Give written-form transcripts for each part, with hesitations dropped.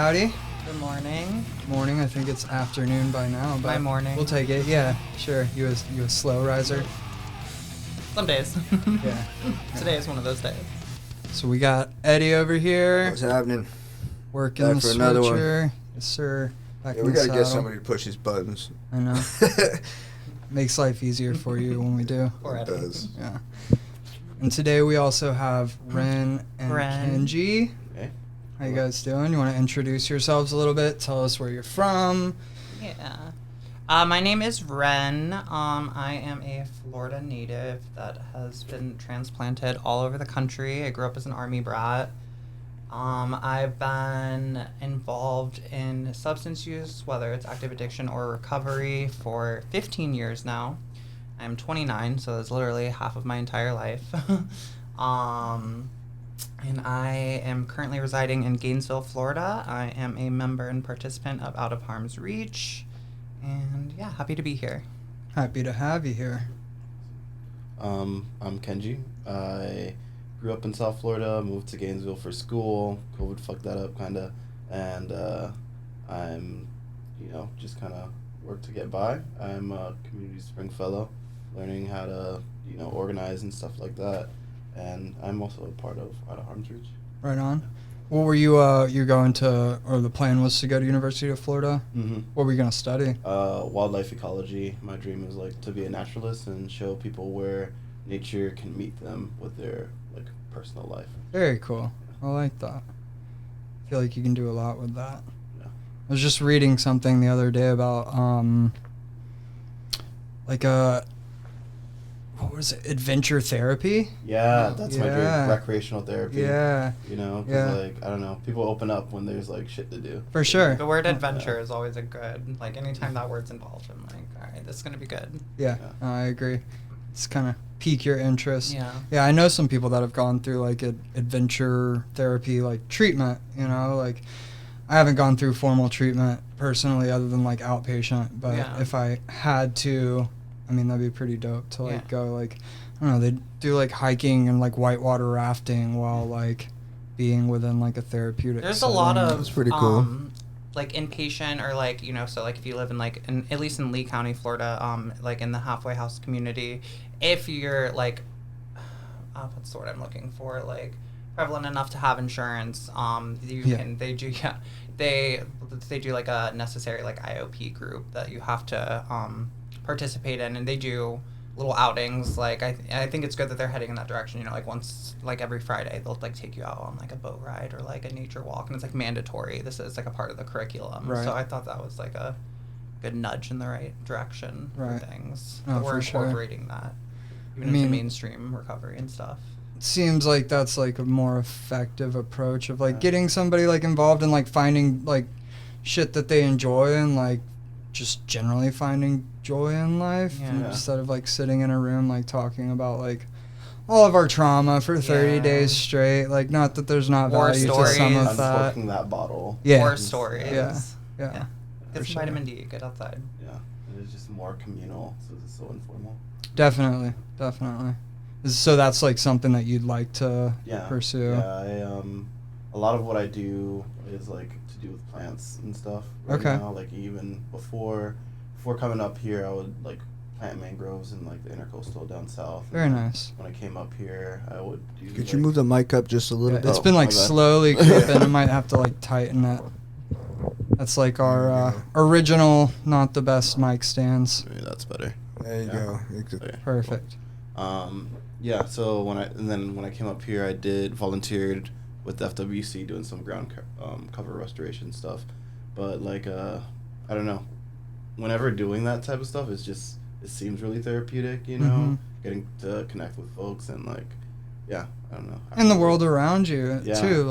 howdy. Good morning. Morning. I think it's afternoon by now, but My morning. we'll take it. Yeah, sure. You a slow riser? Some days. Yeah. Today is one of those days. So we got Eddie over here. What's happening? Working Back the for another one. switcher. Yes, sir. Back Yeah, in we the gotta get saddle. somebody to push these buttons. I know. Makes life easier for you when we do. Poor It Eddie. does. Yeah. And today we also have Ren and Kenji. Okay. How you guys doing? You want to introduce yourselves a little bit? Tell us where you're from. Yeah. My name is Ren. I am a Florida native that has been transplanted all over the country. I grew up as an Army brat. I've been involved in substance use, whether it's active addiction or recovery, for 15 years now. I'm 29, so that's literally half of my entire life. And I am currently residing in Gainesville, Florida. I am a member and participant of Out of Harm's Reach. And yeah, happy to be here. Happy to have you here. I'm Kenji. I grew up in South Florida, moved to Gainesville for school. COVID fucked that up, kind of. And I'm, just kind of work to get by. I'm a Community Spring Fellow, learning how to, organize and stuff like that. And I'm also a part of Out of Harm's Reach. Right on. What were you going to, or the plan was to go to University of Florida? Mm-hmm. What were you going to study? Wildlife ecology. My dream is to be a naturalist and show people where nature can meet them with their personal life. Very cool. I like that. I feel like you can do a lot with that. Yeah. I was just reading something the other day about what was it? Adventure therapy? Yeah, that's my dream. Yeah. Recreational therapy. Yeah. Because Yeah. I don't know, people open up when there's shit to do. For sure. The word adventure is always a good, anytime that word's involved, I'm like, all right, this is going to be good. Yeah, Yeah. I agree. It's kind of pique your interest. Yeah. Yeah, I know some people that have gone through adventure therapy treatment, I haven't gone through formal treatment personally other than outpatient, but Yeah. if I had to, that'd be pretty dope to Yeah. go I don't know, they do hiking and whitewater rafting while being within a therapeutic There's setting. a lot of That's pretty cool. Inpatient or so if you live in at least in Lee County, Florida, in the halfway house community, if you're what's the word I'm looking for, prevalent enough to have insurance, they do a necessary IOP group that you have to participate in, and they do little outings. I think it's good that they're heading in that direction. Once every Friday they'll take you out on a boat ride or a nature walk, and it's mandatory. This is a part of the curriculum. Right. So I thought that was a good nudge in the right direction Right. for things. No, But we're for sure. incorporating that even I into mean, mainstream recovery and stuff. It seems like that's a more effective approach of getting somebody involved in finding shit that they enjoy and just generally finding joy in life Yeah. instead of sitting in a room talking about all of our trauma for 30 Yeah. days straight. Not that there's not War value to some stories. of that. Uncorking that bottle. Yeah. War stories. Yeah. Yeah. Get For some sure. vitamin D. Get outside. Yeah. And it's just more communal, so it's so informal. Definitely. So that's something that you'd like to Yeah. pursue. Yeah, a lot of what I do is to do with plants and stuff. Right Okay. Now. Even before coming up here, I would plant mangroves in the intercoastal down south. Very And nice. When I came up here, I would do. Could you move the mic up just a little bit? It's been my bad. slowly creeping. I might have to tighten it. That's our original, not the best mic stands. Maybe that's better. There you Yeah. go. Okay. Perfect. Yeah. So when I came up here, I volunteered with the FWC doing some ground cover restoration stuff, but I don't know. Whenever doing that type of stuff, it seems really therapeutic. Mhm. Getting to connect with folks and yeah, I don't know. And the world around you Yeah. too,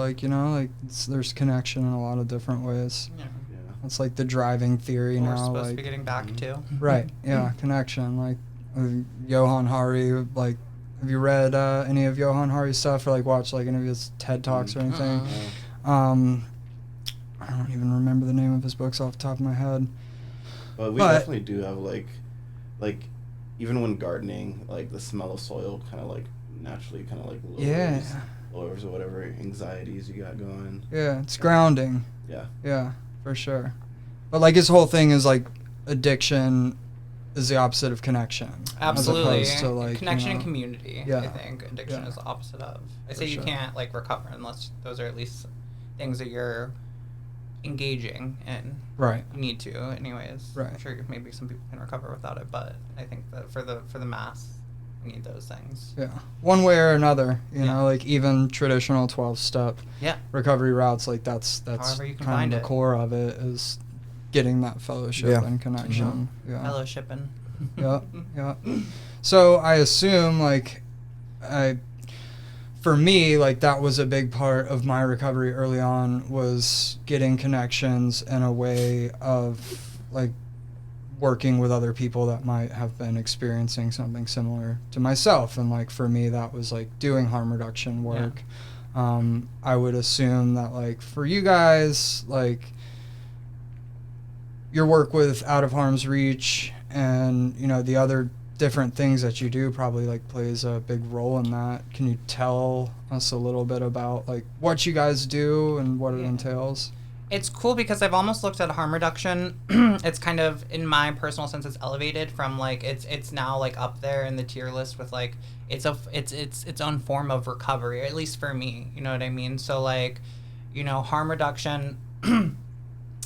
there's connection in a lot of different ways. Yeah. Yeah. It's the driving theory We're now. supposed to be getting back Mhm. to. Right. Yeah. Connection. Johan Hari. Have you read any of Johan Hari's stuff or watched any of his TED Talks or anything? I don't even remember the name of his books off the top of my head. But we definitely do have even when gardening, the smell of soil kind of naturally kind of lowers Yeah. or whatever anxieties you got going. Yeah, it's grounding. Yeah. Yeah, for sure. But like his whole thing is like addiction is the opposite of connection. Absolutely. As opposed to like, connection you know, and community, yeah. I think. Addiction Yeah. is the opposite of. I For say you sure. can't like recover unless those are at least things that you're engaging in. Right. You need to anyways. Right. I'm sure maybe some people can recover without it, but I think that for the mass, you need those things. Yeah. One way or another, you Yeah. know, like even traditional 12-step Yeah. recovery routes, like that's However you can kind find of the it. core of it is getting that fellowship Yeah. and connection. Yeah. Fellowshipping. Yeah. Yeah. So I assume like for me, like that was a big part of my recovery early on, was getting connections and a way of like working with other people that might have been experiencing something similar to myself. And like for me, that was like doing harm reduction work. I would assume that like for you guys, like your work with Out of Harm's Reach and, you know, the other different things that you do probably like plays a big role in that. Can you tell us a little bit about like what you guys do and what it entails? It's cool because I've almost looked at harm reduction. It's kind of, in my personal sense, it's elevated from like it's now like up there in the tier list with like it's its own form of recovery, at least for me. You know what I mean? So like, you know, harm reduction.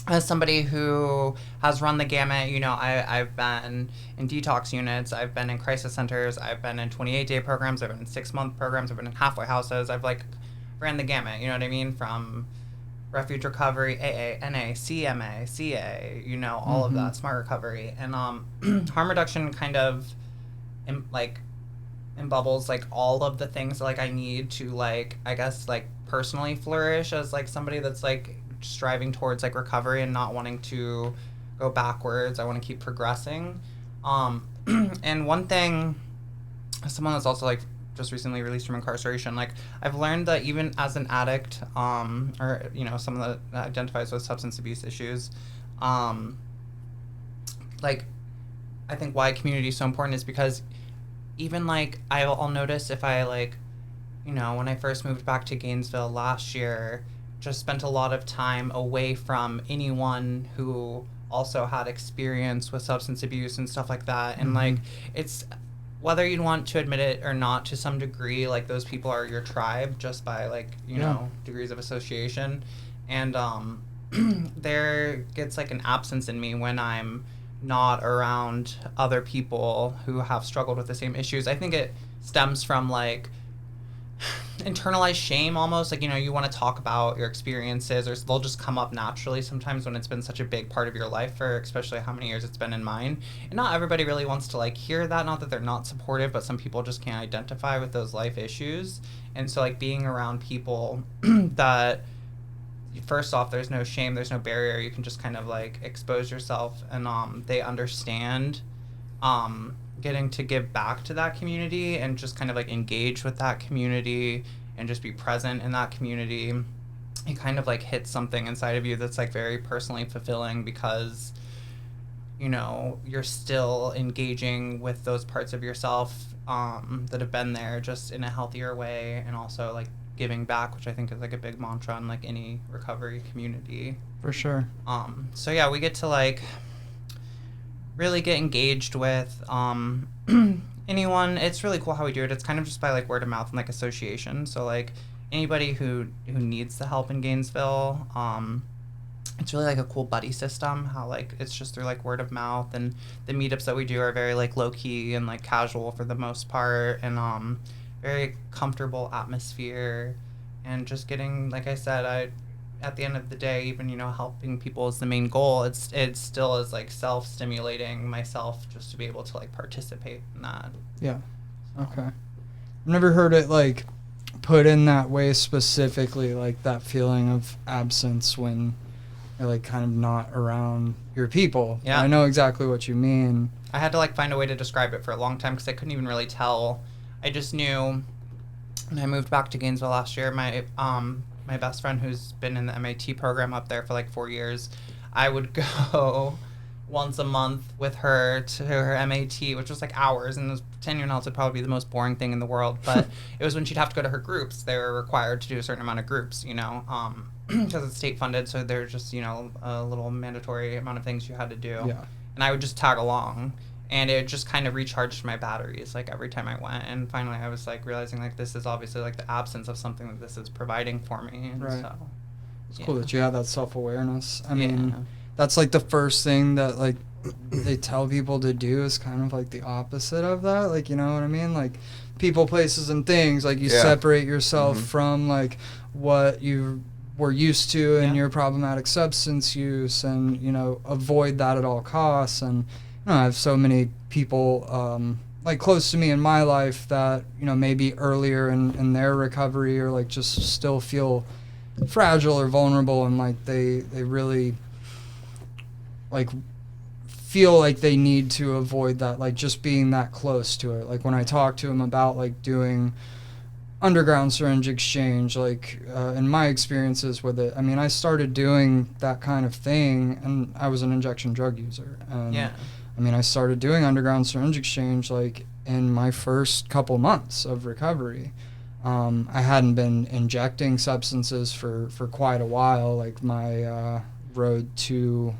As somebody who has run the gamut, you know, I've been in detox units, I've been in crisis centers, I've been in 28-day programs, I've been in 6-month programs, I've been in halfway houses, I've like ran the gamut, you know what I mean? From refuge recovery, AA, NA, CMA, CA, you know, all of that, smart recovery. And harm reduction kind of embubbles like all of the things that, like I need to like, I guess like personally flourish as like somebody that's like striving towards like recovery and not wanting to go backwards. I want to keep progressing. And one thing, as someone that's also like just recently released from incarceration, like I've learned that even as an addict, or you know, someone that identifies with substance abuse issues, like I think why community is so important is because even like I'll notice if I like, you know, when I first moved back to Gainesville last year, just spent a lot of time away from anyone who also had experience with substance abuse and stuff like that. And like, it's whether you'd want to admit it or not, to some degree, like those people are your tribe just by like, you know, degrees of association. And there gets like an absence in me when I'm not around other people who have struggled with the same issues. I think it stems from like internalized shame almost, like, you know, you want to talk about your experiences, or they'll just come up naturally sometimes when it's been such a big part of your life, for especially how many years it's been in mine. And not everybody really wants to like hear that, not that they're not supportive, but some people just can't identify with those life issues. And so like being around people that, first off, there's no shame, there's no barrier, you can just kind of like expose yourself, and they understand, getting to give back to that community and just kind of like engage with that community and just be present in that community. It kind of like hits something inside of you that's like very personally fulfilling, because you know you're still engaging with those parts of yourself that have been there, just in a healthier way, and also like giving back, which I think is like a big mantra in like any recovery community. For sure. So yeah, we get to like really get engaged with anyone. It's really cool how we do it. It's kind of just by like word of mouth and like association. So like anybody who needs the help in Gainesville, it's really like a cool buddy system, how like it's just through like word of mouth, and the meetups that we do are very like low key and like casual for the most part, and very comfortable atmosphere, and just getting, like I said, at the end of the day, even, you know, helping people is the main goal. It still is like self-stimulating myself just to be able to like participate in that. Yeah. Okay. I've never heard it like put in that way specifically, like that feeling of absence when you're like kind of not around your people. Yeah. I know exactly what you mean. I had to like find a way to describe it for a long time because I couldn't even really tell. I just knew when I moved back to Gainesville last year, my best friend, who's been in the MAT program up there for like 4 years, I would go once a month with her to her MAT, which was like hours, and those 10-year olds would probably be the most boring thing in the world, but it was when she'd have to go to her groups. They were required to do a certain amount of groups, you know, because it's state funded, so there's just, you know, a little mandatory amount of things you had to do. Yeah. And I would just tag along, and it just kind of recharged my batteries, like, every time I went. And finally I was, like, realizing, like, this is obviously, like, the absence of something that this is providing for me. And Right. so, It's yeah. cool that you have that self-awareness. I Yeah. mean, that's, like, the first thing that, like, they tell people to do is kind of, like, the opposite of that. Like, you know what I mean? Like, people, places, and things. Like, you Yeah. separate yourself Mhm. from, like, what you were used to in Yeah. your problematic substance use and, you know, avoid that at all costs. And, you know, I have so many people, like, close to me in my life that, you know, maybe earlier in their recovery or, like, just still feel fragile or vulnerable, and, like, they really, like, feel like they need to avoid that, like, just being that close to it. Like, when I talk to them about, like, doing underground syringe exchange, like, in my experiences with it, I mean, I started doing that kind of thing, and I was an injection drug user. And Yeah. I mean, I started doing underground syringe exchange, like, in my first couple months of recovery. I hadn't been injecting substances for quite a while. Like, my road to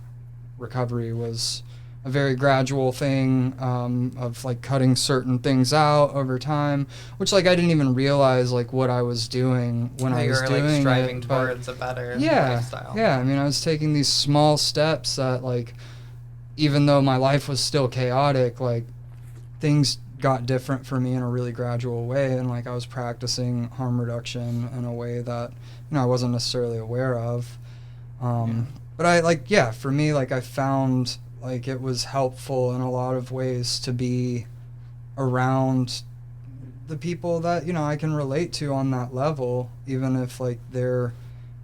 recovery was a very gradual thing, of, like, cutting certain things out over time, which, like, I didn't even realize, like, what I was doing when I you was were, doing like, striving it, but towards a better yeah, lifestyle. yeah. I mean, I was taking these small steps that, like, even though my life was still chaotic, like, things got different for me in a really gradual way, and, like, I was practicing harm reduction in a way that, you know, I wasn't necessarily aware of. But I, like, yeah, for me, like, I found, like, it was helpful in a lot of ways to be around the people that, you know, I can relate to on that level, even if, like, they're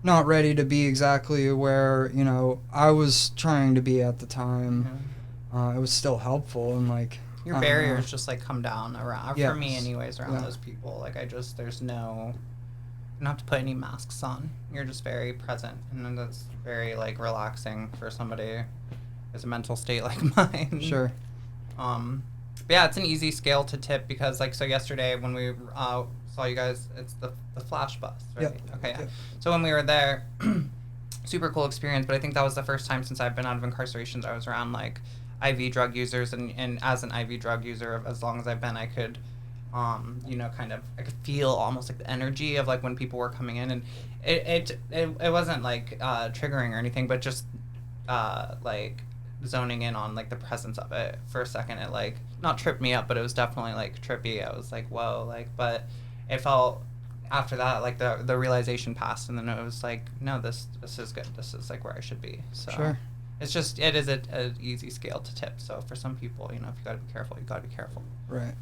not ready to be exactly where, you know, I was trying to be at the time. It was still helpful, and, like, Your I don't barriers know. just, like, come down around, Yes. for me anyways, around Yeah. those people. Like, there's no, you don't have to put any masks on. You're just very present, and then that's very, like, relaxing for somebody with a mental state like mine. Sure. But yeah, it's an easy scale to tip because, like, so yesterday when we saw you guys, it's the flash bus, right? Yep. Okay, yeah. Yep. So when we were there, super cool experience, but I think that was the first time since I've been out of incarceration that I was around, like, IV drug users, and as an IV drug user, as long as I've been, I could, you know, kind of, I could feel almost, like, the energy of, like, when people were coming in, and it wasn't, like, triggering or anything, but just, like, zoning in on, like, the presence of it for a second. It, like, not tripped me up, but it was definitely, like, trippy. I was like, whoa, like, but it felt, after that, like, the realization passed, and then it was like, no, this is good. This is, like, where I should be. So Sure. it's just, it is a easy scale to tip. So for some people, you know, if you gotta be careful, you gotta be careful. Right.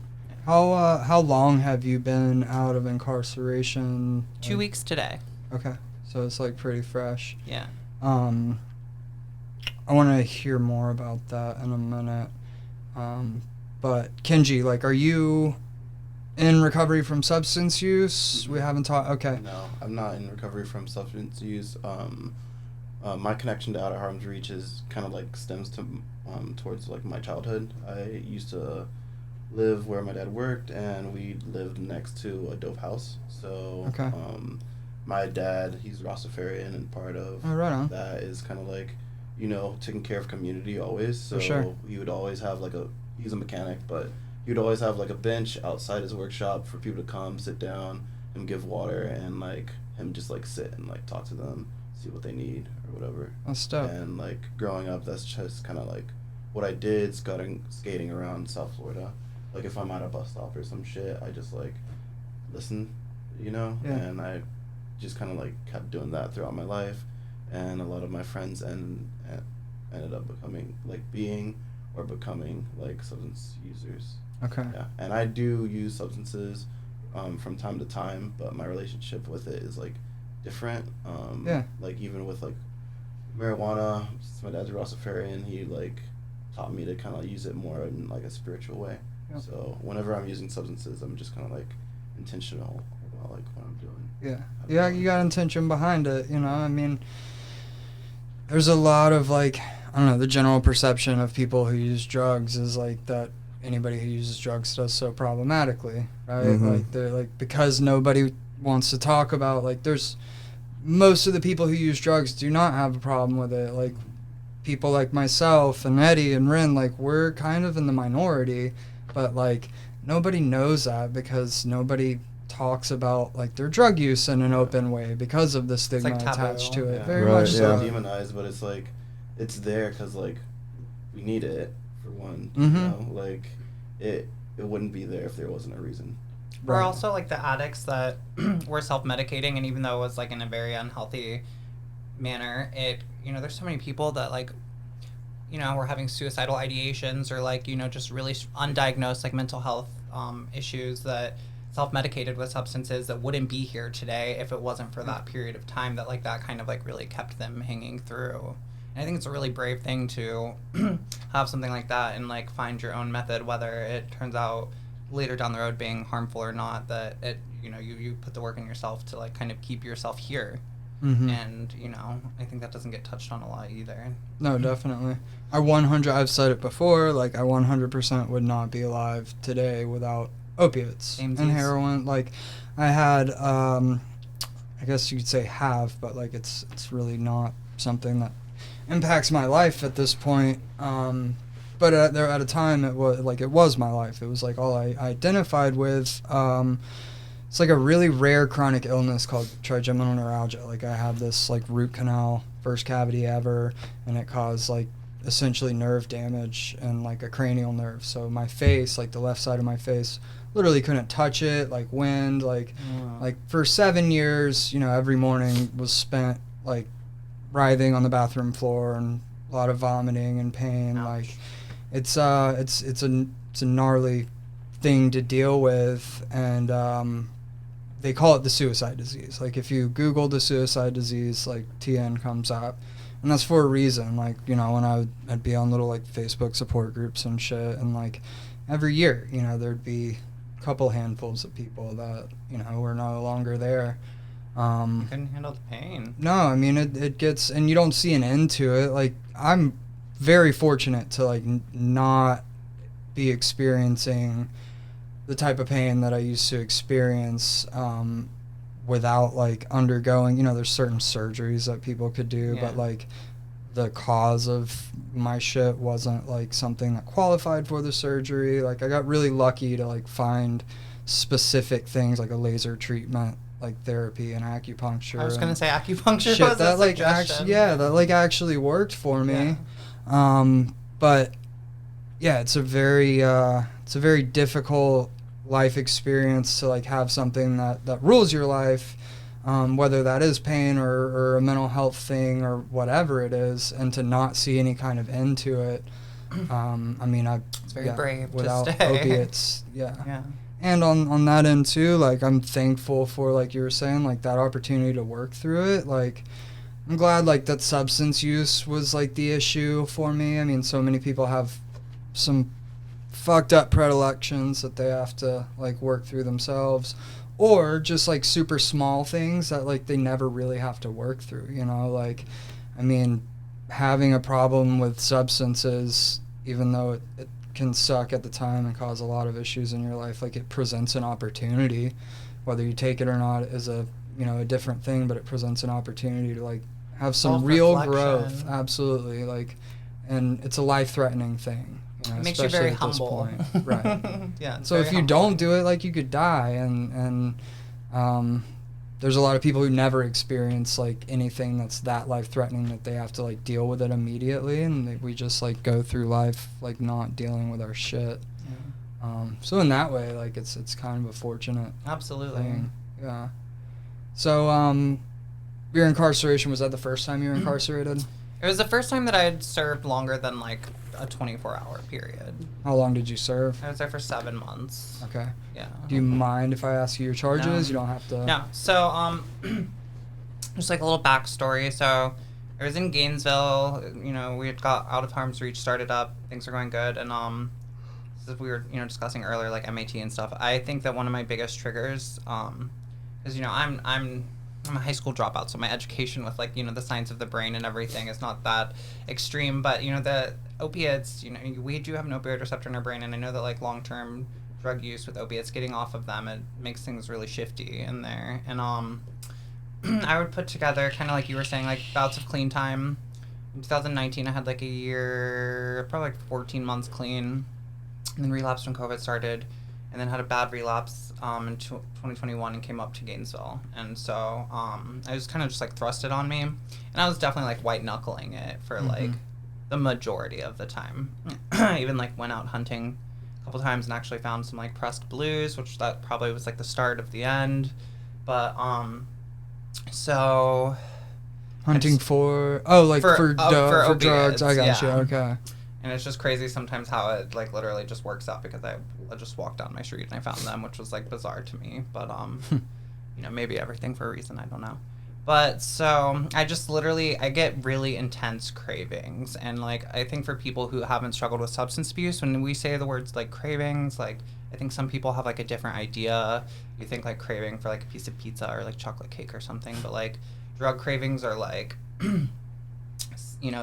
How long have you been out of incarceration? 2 weeks today. Okay. So it's, like, pretty fresh. Yeah. I want to hear more about that in a minute. But Kenji, like, are you in recovery from substance use? We haven't talked. Okay. No, I'm not in recovery from substance use. My connection to Out of Harm's Reach is kind of, like, stems to towards, like, my childhood. I used to live where my dad worked, and we lived next to a dope house. So Okay. my dad, he's Rastafarian, and part of Oh, right on. that is kind of, like, you know, taking care of community always. So For sure. he would always have, like, he's a mechanic, but he would always have, like, a bench outside his workshop for people to come sit down and give water, and, like, him just, like, sit and, like, talk to them, see what they need or whatever. That's dope. And, like, growing up, that's just kind of, like, what I did, skating around South Florida. Like, if I'm at a bus stop or some shit, I just, like, listen, you know? Yeah. And I just kind of, like, kept doing that throughout my life. And a lot of my friends ended up becoming, like, becoming, like, substance users. Okay. Yeah. And I do use substances from time to time, but my relationship with it is, like, different. Yeah. Like, even with, like, marijuana, since my dad's a Rastafarian, he, like, taught me to kind of use it more in, like, a spiritual way. Yep. So whenever I'm using substances, I'm just kind of, like, intentional about, like, what I'm doing. Yeah. Yeah, you got intention behind it, you know? I mean, there's a lot of, like, I don't know, the general perception of people who use drugs is like that anybody who uses drugs does so problematically, right? Like they're like, because nobody wants to talk about, like, there's most of the people who use drugs do not have a problem with it. Like people like myself and Eddie and Ren, like we're kind of in the minority, but like nobody knows that because nobody talks about like their drug use in an open way because of the stigma like attached to it. Yeah. Very Right, much It's so. not demonized, but it's like it's there because like we need it for one. You Mhm. know, like it wouldn't be there if there wasn't a reason. Or Right. also like the addicts that were self-medicating, and even though it was like in a very unhealthy manner, it, you know, there's so many people that like, you know, were having suicidal ideations or like, you know, just really undiagnosed like mental health issues that self-medicated with substances that wouldn't be here today if it wasn't for that period of time that like that kind of like really kept them hanging through. And I think it's a really brave thing to have something like that and like find your own method, whether it turns out later down the road being harmful or not, that it, you know, you put the work in yourself to like kind of keep yourself here. And, you know, I think that doesn't get touched on a lot either. No, definitely. I've said it before, like I 100% would not be alive today without opiates and Samesies. heroin. Like I had, I guess you could say have, but like it's really not something that impacts my life at this point. But at a time it was my life. It was like all I identified with. It's like a really rare chronic illness called trigeminal neuralgia. Like I have this like root canal, first cavity ever, and it caused like essentially nerve damage and like a cranial nerve. So my face, like the left side of my face, literally couldn't touch it. Like wind, like for 7 years, you know, every morning was spent like writhing on the bathroom floor and a lot of vomiting and pain. Ouch. Like it's a gnarly thing to deal with, and they call it the suicide disease. Like if you Google the suicide disease, like TN comes up, and that's for a reason. Like, you know, when I'd be on little like Facebook support groups and shit, and like every year, you know, there'd be a couple handfuls of people that, you know, were no longer there. Couldn't handle the pain. No, I mean it gets, and you don't see an end to it. Like I'm very fortunate to like not be experiencing the type of pain that I used to experience without like undergoing, you know, there's certain surgeries that people could do, but like the cause of my shit wasn't like something that qualified for the surgery. Like I got really lucky to like find specific things like a laser treatment, like therapy and acupuncture. I was gonna say acupuncture shit was that a like suggestion. that like actually worked for me. But yeah, it's a very difficult life experience to like have something that rules your life, whether that is pain or a mental health thing or whatever it is, and to not see any kind of end to it. I mean, It's very brave without to stay. opiates, Yeah. And on that end too, like I'm thankful for, like you were saying, like that opportunity to work through it. Like I'm glad like that substance use was like the issue for me. I mean, so many people have some fucked up predilections that they have to like work through themselves, or just like super small things that like they never really have to work through, you know. Like I mean, having a problem with substances, even though it can suck at the time and cause a lot of issues in your life, like it presents an opportunity. Whether you take it or not is a, you know, a different thing, but it presents an opportunity to like have some real growth. Absolutely. Like, and it's a life-threatening thing. You know, It makes you especially very at this humble. point. Right. Yeah. it's So very if you humble. don't do it, like you could die, and there's a lot of people who never experience like anything that's that life-threatening that they have to like deal with it immediately, and we just like go through life like not dealing with our shit. So in that way, like it's kind of a fortunate Absolutely. thing. Yeah. So your incarceration, was that the first time you were incarcerated? It was the first time that I had served longer than like a 24-hour period. How long did you serve? I was there for 7 months. Okay. Yeah. Do you mind if I ask you your charges? No. You don't have to. No. So, just like a little backstory. So, I was in Gainesville. You know, we had got Out of Harm's Reach started up. Things are going good. And, as we were, you know, discussing earlier, like MAT and stuff. I think that one of my biggest triggers, because, you know, I'm I'm a high school dropout, so my education with, like, the science of the brain and everything is not that extreme. But, the opiates, we do have an opioid receptor in our brain, and I know that, like, long-term drug use with opiates, getting off of them, it makes things really shifty in there. And I would put together, kind of like you were saying, like, bouts of clean time. In 2019, I had, like, a year, probably, like, 14 months clean, and then relapsed when COVID started, and then had a bad relapse in 2021 and came up to Gainesville. And so I was kind of just, like, thrust it on me. And I was definitely, like, white-knuckling it for, like, the majority of the time. I even, like, went out hunting a couple times and actually found some, like, pressed blues, which that probably was, like, the start of the end. But, so... Hunting for drugs. Opiates, I got you. yeah. Okay. And it's just crazy sometimes how it, like, literally just works out, because I just walked down my street and I found them, which was, like, bizarre to me. But, maybe everything for a reason, I don't know. But, so, I just literally, I get really intense cravings. And, like, I think for people who haven't struggled with substance abuse, when we say the words, like, cravings, like, I think some people have, like, a different idea. You think, like, craving for, like, a piece of pizza or, like, chocolate cake or something. But, like, drug cravings are, like...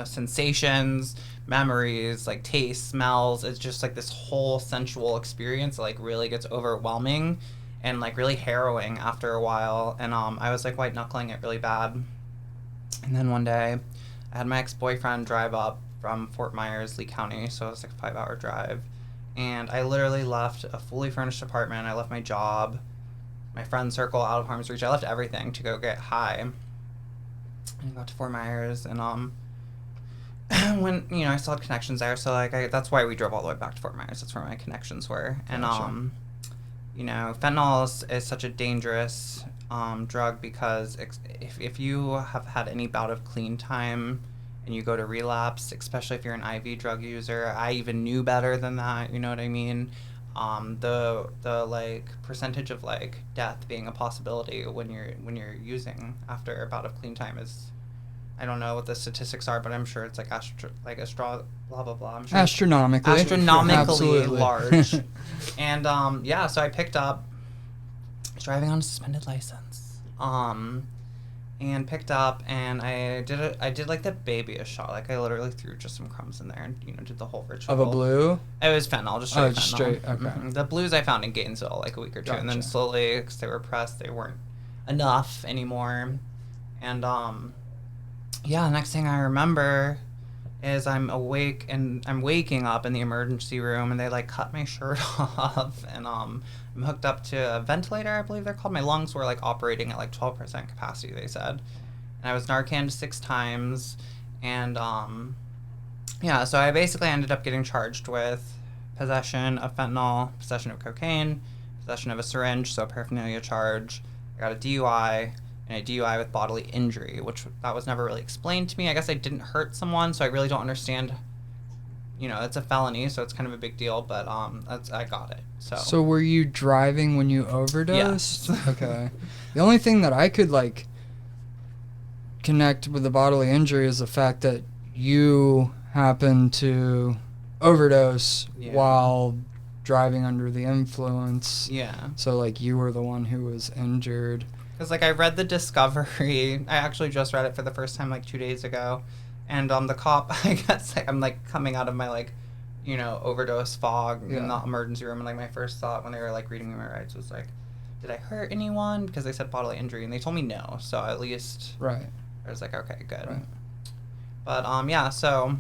sensations, memories, like taste, smells. It's just like this whole sensual experience that, like, really gets overwhelming and, like, really harrowing after a while. And I was, like, white knuckling it really bad. And then one day I had my ex-boyfriend drive up from Fort Myers, Lee County, so it was like a 5-hour drive. And I literally left a fully furnished apartment. I left my job, my friend circle out of harm's reach. I left everything to go get high. And I got to Fort Myers, and when, I still had connections there, so, like, that's why we drove all the way back to Fort Myers. That's where my connections were. And, Gotcha. Fentanyl is such a dangerous drug, because if you have had any bout of clean time and you go to relapse, especially if you're an IV drug user, I even knew better than that, you know what I mean? The like, percentage of, like, death being a possibility when you're using after a bout of clean time is... I don't know what the statistics are, but I'm sure it's like blah blah blah. I'm sure astronomically large. And so I picked up, I was driving on a suspended license, and picked up, and I did like the babyish shot. Like, I literally threw just some crumbs in there and did the whole ritual. Of a blue? It was fentanyl, just straight fentanyl. Okay. Mm-hmm. The blues I found in Gainesville like a week or two, and then slowly, because they were pressed, they weren't enough anymore, and next thing I remember is I'm awake, and I'm waking up in the emergency room, and they, like, cut my shirt off, and I'm hooked up to a ventilator, I believe they're called. My lungs were, like, operating at, like, 12% capacity, they said. And I was Narcaned 6 times, and so I basically ended up getting charged with possession of fentanyl, possession of cocaine, possession of a syringe, so a paraphernalia charge. I got a DUI, and a DUI with bodily injury, which that was never really explained to me. I guess I didn't hurt someone, so I really don't understand. It's a felony, so it's kind of a big deal, but I got it. So were you driving when you overdosed? Yes. Okay. The only thing that I could, like, connect with the bodily injury is the fact that you happened to overdose while driving under the influence. Yeah. So, like, you were the one who was injured. Because, like, I read the discovery. I actually just read it for the first time, like, 2 days ago. And the cop, I guess, like, I'm, like, coming out of my, like, overdose fog in the emergency room. And, like, my first thought when they were, like, reading me my rights was, like, did I hurt anyone? Because they said bodily injury. And they told me no. So, at least... Right. I was like, okay, good. Right. But, so...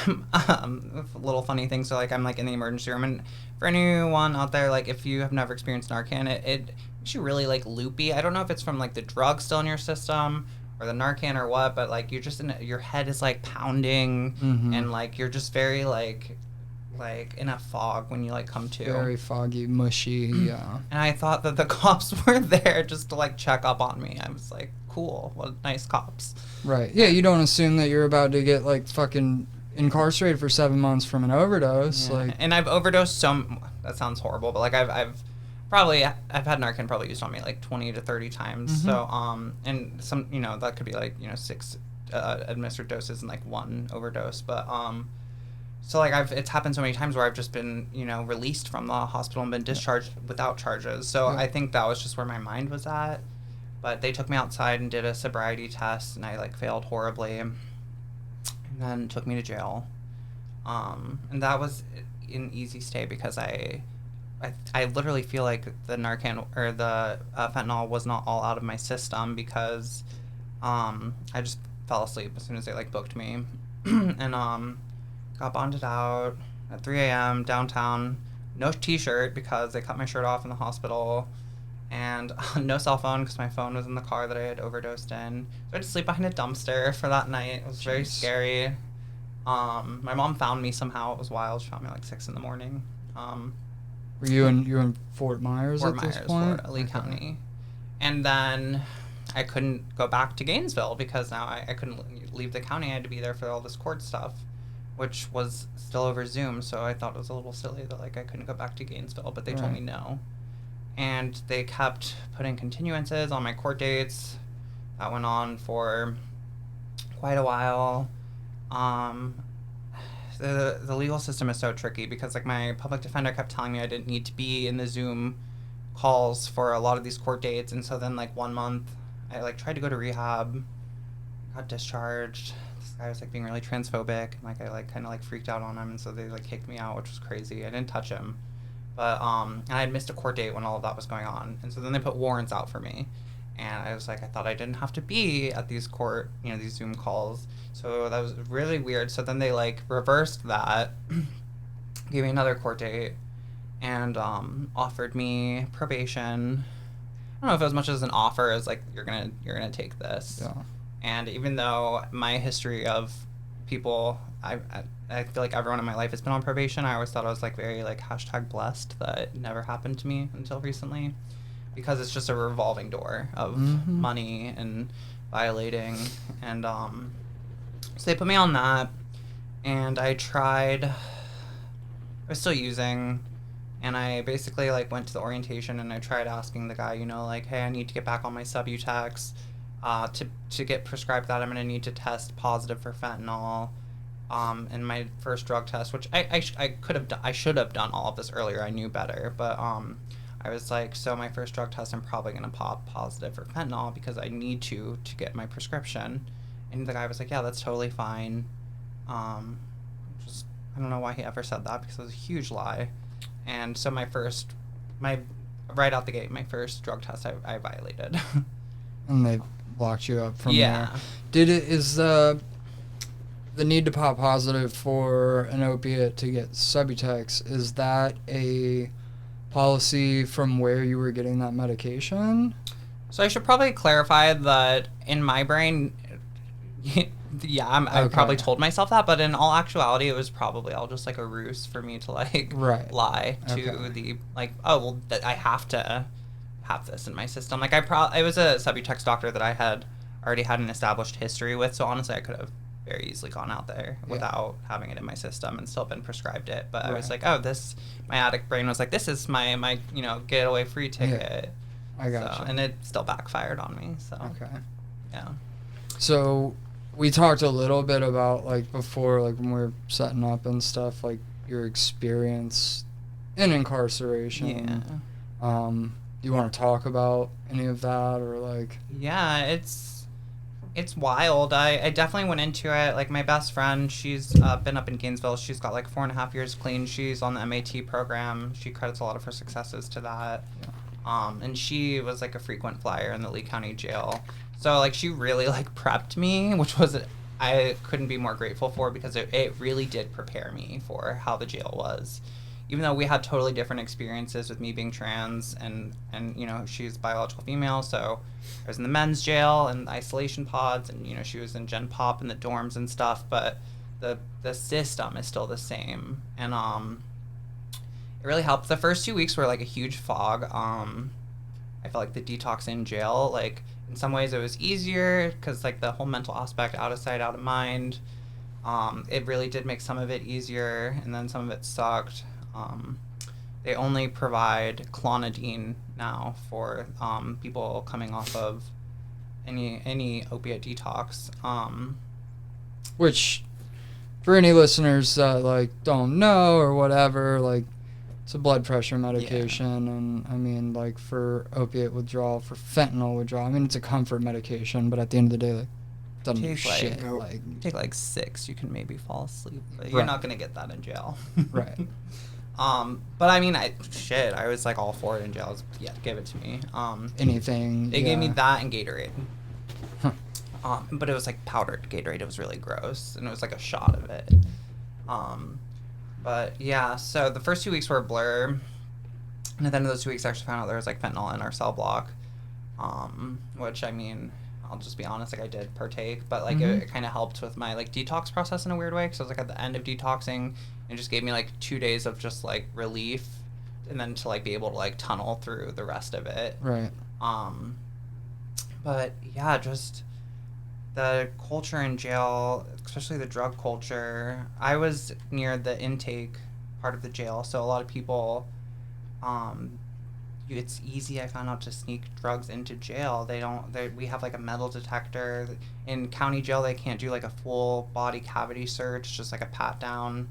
a little funny thing. So, like, I'm, like, in the emergency room. And for anyone out there, like, if you have never experienced Narcan, it makes you really, like, loopy. I don't know if it's from, like, the drug still in your system or the Narcan or what, but, like, you're just your head is, like, pounding, and, like, you're just very, like in a fog when you, like, come to. Very foggy, mushy, yeah. And I thought that the cops were there just to, like, check up on me. I was like, cool, what nice cops. Right. Yeah, you don't assume that you're about to get, like, fucking incarcerated for 7 months from an overdose. Yeah. Like, and I've overdosed that sounds horrible, but, like, I've had Narcan probably used on me, like, 20 to 30 times. So, and some, that could be, like, 6 administered doses and, like, 1 overdose. But, so, like, it's happened so many times where I've just been, released from the hospital and been discharged without charges. So I think that was just where my mind was at. But they took me outside and did a sobriety test, and I like failed horribly, and then took me to jail. And that was an easy stay because I literally feel like the Narcan or the fentanyl was not all out of my system because I just fell asleep as soon as they like booked me, and got bonded out at 3 a.m. downtown. No t-shirt because they cut my shirt off in the hospital, and no cell phone because my phone was in the car that I had overdosed in. So I had to sleep behind a dumpster for that night. It was very scary. My mom found me somehow. It was wild. She found me like 6 in the morning. Were you in Fort Myers Fort at Myers, this point? Lee County. And then I couldn't go back to Gainesville because now I couldn't leave the county. I had to be there for all this court stuff, which was still over Zoom. So I thought it was a little silly that like I couldn't go back to Gainesville, but they told me no. And they kept putting continuances on my court dates. That went on for quite a while. The legal system is so tricky because like my public defender kept telling me I didn't need to be in the Zoom calls for a lot of these court dates, and so then like 1 month I like tried to go to rehab, got discharged. This guy was like being really transphobic, and like I like kind of like freaked out on him, and so they like kicked me out, which was crazy. I didn't touch him, but and I had missed a court date when all of that was going on, and so then they put warrants out for me. And I was like, I thought I didn't have to be at these court, these Zoom calls. So that was really weird. So then they like reversed that, gave me another court date, and offered me probation. I don't know if it was much as an offer as like you're gonna take this. Yeah. And even though my history of people, I feel like everyone in my life has been on probation. I always thought I was like very like #blessed that it never happened to me until recently. Because it's just a revolving door of money and violating, and so they put me on that, and I was still using, and I basically like went to the orientation and I tried asking the guy, like, hey, I need to get back on my Subutex, to get prescribed that I'm gonna need to test positive for fentanyl, in my first drug test, which I should have done all of this earlier. I knew better, but I was like, so my first drug test, I'm probably going to pop positive for fentanyl because I need to get my prescription. And the guy was like, yeah, that's totally fine. I don't know why he ever said that because it was a huge lie. And so right out the gate, my first drug test, I violated. And they locked you up from there. Is the need to pop positive for an opiate to get Subutex, is that a policy from where you were getting that medication? So I should probably clarify that in my brain, I probably told myself that, but in all actuality, it was probably all just like a ruse for me to like lie to the like, oh well, that I have to have this in my system. Like I was a Subutex doctor that I had already had an established history with, so honestly, I could have very easily gone out there without having it in my system and still been prescribed it. But I was like, my addict brain was like, this is my getaway free ticket. Yeah. I gotcha. And it still backfired on me. So yeah. So we talked a little bit about like before, like when we were setting up and stuff, like your experience in incarceration. Yeah. Do you want to talk about any of that or like? Yeah, it's wild. I definitely went into it. Like my best friend, she's been up in Gainesville. She's got like 4.5 years clean. She's on the MAT program. She credits a lot of her successes to that. Yeah. And she was like a frequent flyer in the Lee County jail. So like she really like prepped me, which was I couldn't be more grateful for because it really did prepare me for how the jail was. Even though we had totally different experiences with me being trans and she's biological female, so I was in the men's jail and isolation pods, and she was in Gen Pop in the dorms and stuff, but the system is still the same, and it really helped. The first 2 weeks were like a huge fog. I felt like the detox in jail, like in some ways it was easier because like the whole mental aspect, out of sight, out of mind, it really did make some of it easier, and then some of it sucked. They only provide clonidine now for people coming off of any opiate detox. Which, for any listeners that like don't know or whatever, like It's a blood pressure medication, and I mean, like, for opiate withdrawal, for fentanyl withdrawal, I mean, it's a comfort medication, but at the end of the day, like, it doesn't do shit. Like, take like 6, you can maybe fall asleep, but you're Right. not gonna get that in jail. Right. But I mean, I was like all for it in jail. Yeah, give it to me. Anything. They gave me that and Gatorade. Huh. But it was like powdered Gatorade. It was really gross, and it was like a shot of it. But yeah, so the first 2 weeks were a blur, and at the end of those 2 weeks, I actually found out there was like fentanyl in our cell block, which, I mean, I'll just be honest, like, I did partake, but like it kind of helped with my like detox process in a weird way, because I was like at the end of detoxing, and it just gave me like 2 days of just like relief, and then to like be able to like tunnel through the rest of it. Right. But yeah, just the culture in jail, especially the drug culture. I was near the intake part of the jail, so a lot of people, it's easy, I found out, to sneak drugs into jail. We have like a metal detector. In county jail, they can't do like a full body cavity search, just like a pat down.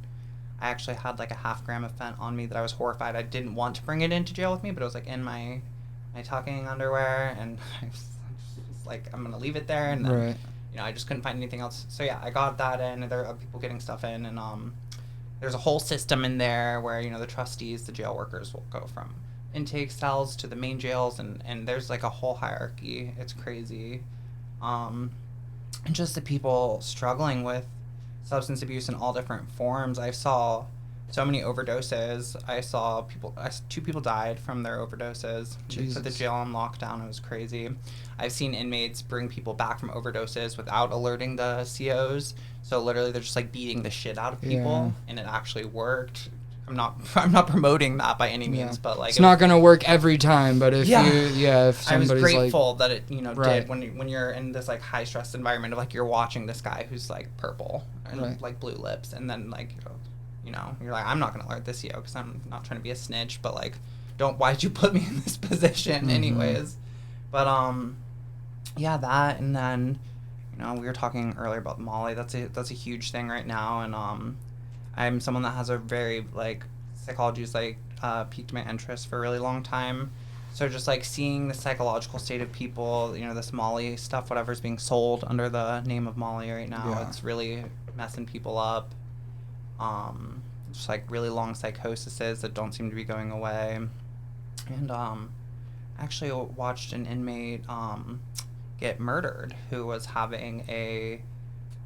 I actually had like a 0.5 gram of fent on me that I was horrified. I didn't want to bring it into jail with me, but it was like in my tucking underwear, and I was like, I'm gonna leave it there, and then, Right. you know, I just couldn't find anything else. So yeah, I got that in, and there are people getting stuff in, and there's a whole system in there where, you know, the trustees, the jail workers, will go from intake cells to the main jails, and there's like a whole hierarchy. It's crazy. And just the people struggling with substance abuse in all different forms. I saw so many overdoses. I saw 2 people died from their overdoses. They put the jail on lockdown. It was crazy. I've seen inmates bring people back from overdoses without alerting the COs. So literally, they're just like beating the shit out of people, and it actually worked. I'm not promoting that by any means, but like it's not gonna work every time. But if if I was somebody's grateful that it Right. did when you're in this like high stress environment of like you're watching this guy who's like purple and like blue lips, and then like you're like, I'm not gonna alert this because I'm not trying to be a snitch, but like why'd you put me in this position anyways? But yeah, that, and then we were talking earlier about Molly. That's a huge thing right now, and I'm someone that has a very like psychology's like piqued my interest for a really long time. So just like seeing the psychological state of people, this Molly stuff, whatever's being sold under the name of Molly right now, it's really messing people up. Just like really long psychoses that don't seem to be going away. And actually watched an inmate get murdered who was having a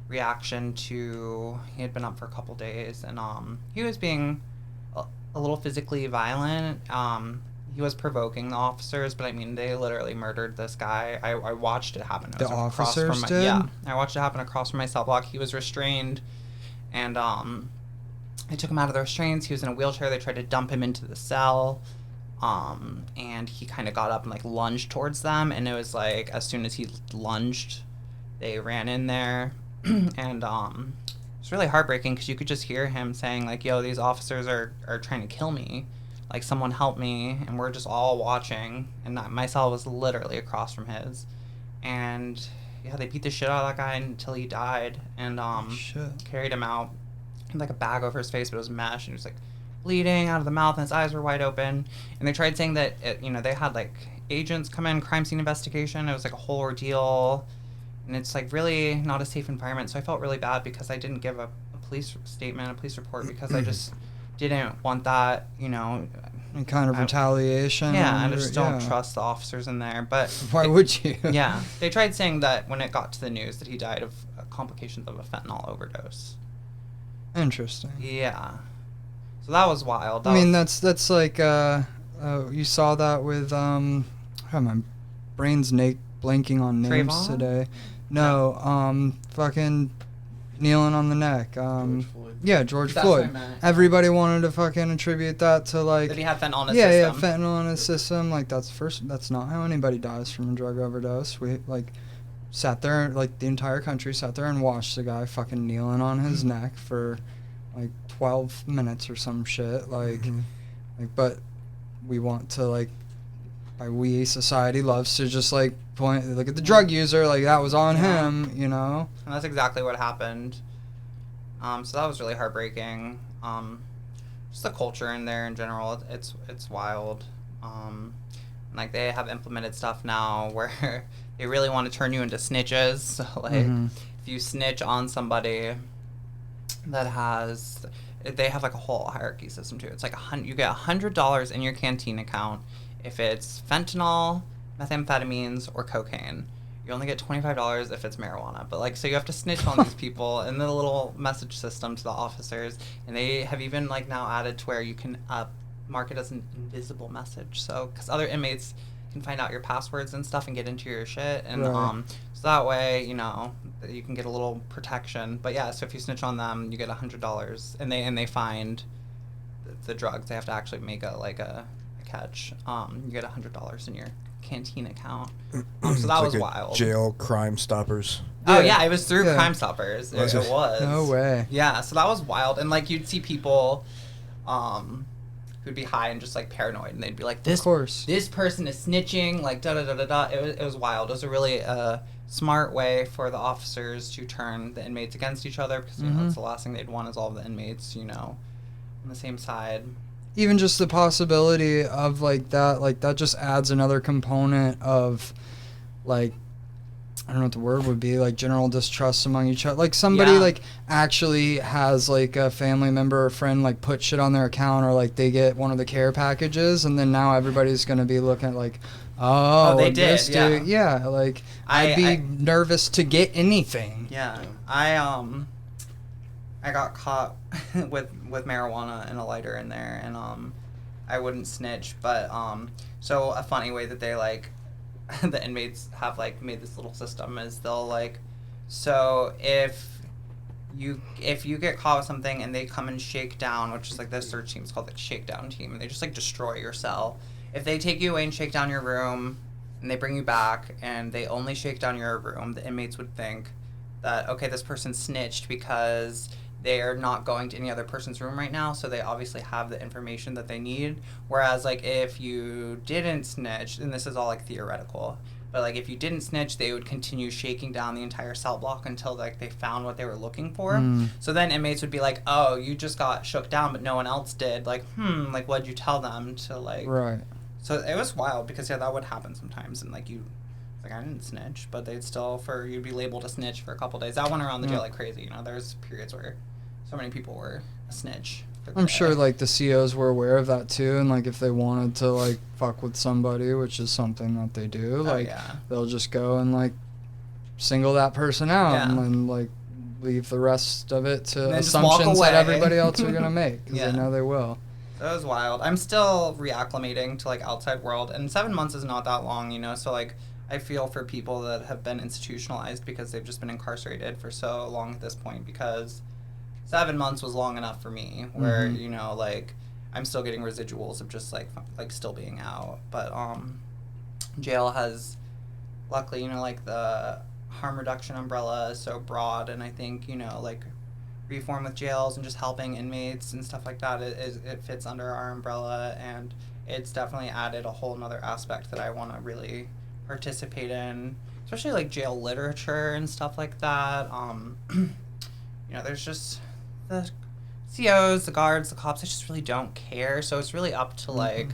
reaction to, he had been up for a couple days, and he was being a little physically violent. He was provoking the officers, but I mean, they literally murdered this guy. I watched it happen. The officers did? Yeah, I watched it happen across from my cell block. He was restrained, and they took him out of the restraints. He was in a wheelchair. They tried to dump him into the cell, and he kind of got up and like lunged towards them, and it was like as soon as he lunged, they ran in there. And it's really heartbreaking because you could just hear him saying like, yo, these officers are trying to kill me, like someone help me. And we're just all watching, and my cell was literally across from his, and yeah, they beat the shit out of that guy until he died, and carried him out, had like a bag over his face, but it was mesh, and he was like bleeding out of the mouth, and his eyes were wide open. And they tried saying that they had like agents come in, crime scene investigation. It was like a whole ordeal. And it's like really not a safe environment. So I felt really bad because I didn't give a police statement, a police report, because I just didn't want that, any kind of retaliation. Yeah, I just don't trust the officers in there. But why would you? Yeah, they tried saying that when it got to the news that he died of complications of a fentanyl overdose. Interesting. Yeah, so that was wild. That's like you saw that with my brain's blanking on names Trayvon? today. No, fucking kneeling on the neck. George Floyd. Yeah, George That's what Floyd. I meant. Everybody wanted to fucking attribute that to like. That he had fentanyl in his yeah, system. fentanyl in his system. Like that's not how anybody dies from a drug overdose. We like sat there, like the entire country sat there and watched the guy fucking kneeling on his neck for like 12 minutes or some shit. Like, but we want to like. Society loves to just like look at the drug user, like that was on him, And that's exactly what happened. So that was really heartbreaking. just the culture in there in general. It's wild. Like they have implemented stuff now where they really want to turn you into snitches. So like if you snitch on somebody that has, they have like a whole hierarchy system too. It's like you get $100 in your canteen account if it's fentanyl, methamphetamines, or cocaine. You only get $25 if it's marijuana. But like, so you have to snitch on these people in the little message system to the officers, and they have even like now added to where you can mark it as an invisible message. So because other inmates can find out your passwords and stuff and get into your shit, and so that way you know you can get a little protection. But yeah, so if you snitch on them, you get $100, and they find the drugs. They have to actually make a catch. You get $100 in your canteen account. So that was wild. Jail Crime Stoppers. Oh yeah, it was through Crime Stoppers. It was. No way. Yeah, so that was wild, and like you'd see people, who'd be high and just like paranoid, and they'd be like, "This person is snitching," like da da da da da. It was wild. It was a really smart way for the officers to turn the inmates against each other, because you know that's the last thing they'd want is all of the inmates, you know, on the same side. Even just the possibility of like that just adds another component of like, I don't know what the word would be, like general distrust among each other. Like somebody like actually has like a family member or friend like put shit on their account, or like they get one of the care packages, and then now everybody's going to be looking at like, oh they did, this dude. Yeah, like I'd be nervous to get anything. Yeah. I got caught with marijuana and a lighter in there, and I wouldn't snitch, but so a funny way that they like the inmates have like made this little system is they'll like, so if you get caught with something and they come and shake down, which is like the search team is called the shakedown team, and they just like destroy your cell. If they take you away and shake down your room and they bring you back and they only shake down your room, the inmates would think that, okay, this person snitched because they're not going to any other person's room right now, so they obviously have the information that they need. Whereas, like, if you didn't snitch, and this is all, like, theoretical, but, like, if you didn't snitch, they would continue shaking down the entire cell block until, like, they found what they were looking for. So then inmates would be like, oh, you just got shook down, but no one else did. Like, like, what'd you tell them to, like... Right. So it was wild, because, yeah, that would happen sometimes, and, like, like, I didn't snitch, but they'd still, you'd be labeled a snitch for a couple days. That went around the jail like crazy, you know, there's periods where so many people were a snitch. I'm sure, like, the COs were aware of that, too, and, like, if they wanted to, like, fuck with somebody, which is something that they do, like, they'll just go and, like, single that person out and then, like, leave the rest of it to assumptions that everybody else are going to make, because they know they will. That was wild. I'm still reacclimating to, like, outside world, and 7 months is not that long, you know, so, like, I feel for people that have been institutionalized because they've just been incarcerated for so long at this point, because 7 months was long enough for me where, you know, like, I'm still getting residuals of just, like still being out. But jail has, luckily, you know, like, the harm reduction umbrella is so broad, and I think, you know, like, reform with jails and just helping inmates and stuff like that, it fits under our umbrella, and it's definitely added a whole nother aspect that I want to really participate in, especially like jail literature and stuff like that. You know, there's just the COs, the guards, the cops, they just really don't care, so it's really up to like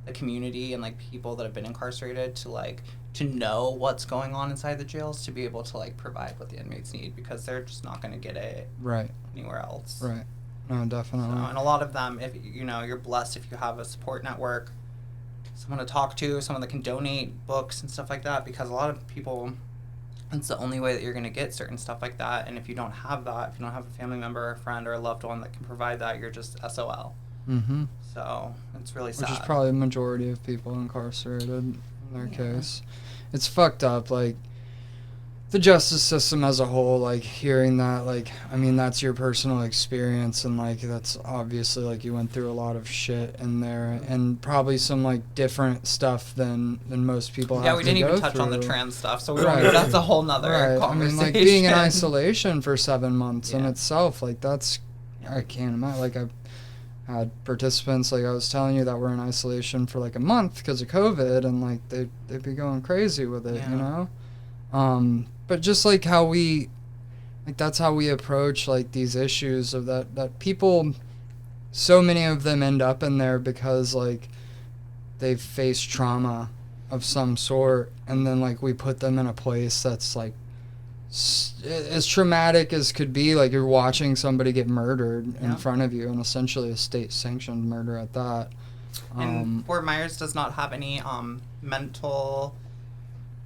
the community and like people that have been incarcerated to like to know what's going on inside the jails to be able to like provide what the inmates need, because they're just not going to get it anywhere else. Right. No, definitely. So, and a lot of them, if you know, you're blessed if you have a support network, someone to talk to, someone that can donate books and stuff like that, because a lot of people, it's the only way that you're going to get certain stuff like that. And if you don't have that, if you don't have a family member or a friend or a loved one that can provide that, you're just SOL. So it's really sad. Which is probably the majority of people incarcerated in their case. It's fucked up, like, the justice system as a whole, like, hearing that, like, I mean, that's your personal experience, and, like, that's obviously, like, you went through a lot of shit in there, and probably some, like, different stuff than most people have to go through. Yeah, we didn't even touch on the trans stuff, so we don't that's a whole nother conversation. I mean, like, being in isolation for 7 months in itself, like, that's, I can't imagine, like, I've had participants, like I was telling you, that were in isolation for, like, a month because of COVID, and, like, they'd be going crazy with it, you know? But just like how we, like, that's how we approach, like, these issues of that people so many of them end up in there because like they've faced trauma of some sort, and then like we put them in a place that's like as traumatic as could be. Like you're watching somebody get murdered in front of you, and essentially a state-sanctioned murder at that. And Fort Myers does not have any mental,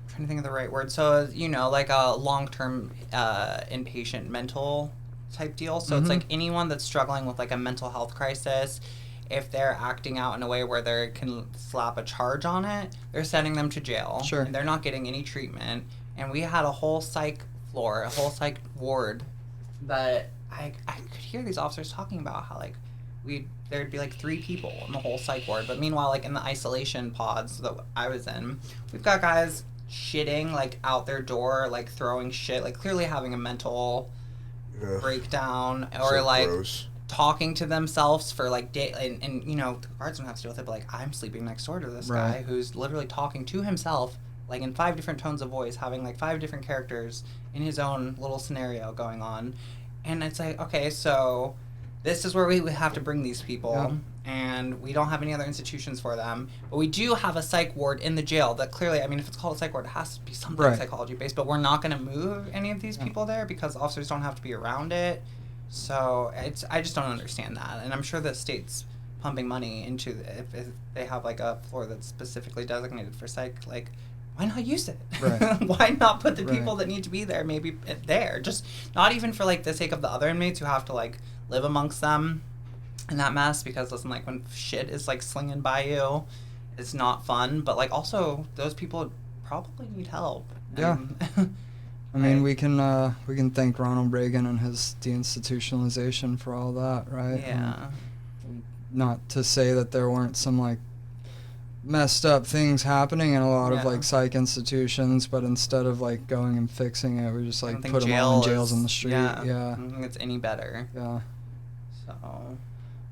I'm trying to think of the right word, so like a long-term inpatient mental type deal. So it's like anyone that's struggling with like a mental health crisis, if they're acting out in a way where they can slap a charge on it, they're sending them to jail. Sure. And they're not getting any treatment. And we had a whole psych floor, a whole psych ward that I could hear these officers talking about how like there'd be like 3 people in the whole psych ward. But meanwhile, like in the isolation pods that I was in, we've got guys shitting like out their door, like throwing shit, like clearly having a mental breakdown, or So like gross. talking to themselves for like and the guards don't have to deal with it, but like I'm sleeping next door to this guy who's literally talking to himself like in 5 different tones of voice, having like 5 different characters in his own little scenario going on. And it's like, okay, so this is where we would have to bring these people, and we don't have any other institutions for them, but we do have a psych ward in the jail that clearly, I mean, if it's called a psych ward, it has to be something psychology based, but we're not going to move any of these people there because officers don't have to be around it. So I just don't understand that, and I'm sure the state's pumping money into if they have like a floor that's specifically designated for psych, like why not use it? Right. Why not put the people that need to be there maybe there? Just not even for like the sake of the other inmates who have to like live amongst them in that mess, because listen, like when shit is like slinging by you, it's not fun, but like also those people probably need help. Yeah. I mean, we can thank Ronald Reagan and his deinstitutionalization for all that, right? Yeah. Not to say that there weren't some like messed up things happening in a lot of like psych institutions, but instead of like going and fixing it, we just like put them all in jails in the street. Yeah. I don't think it's any better. Yeah. So.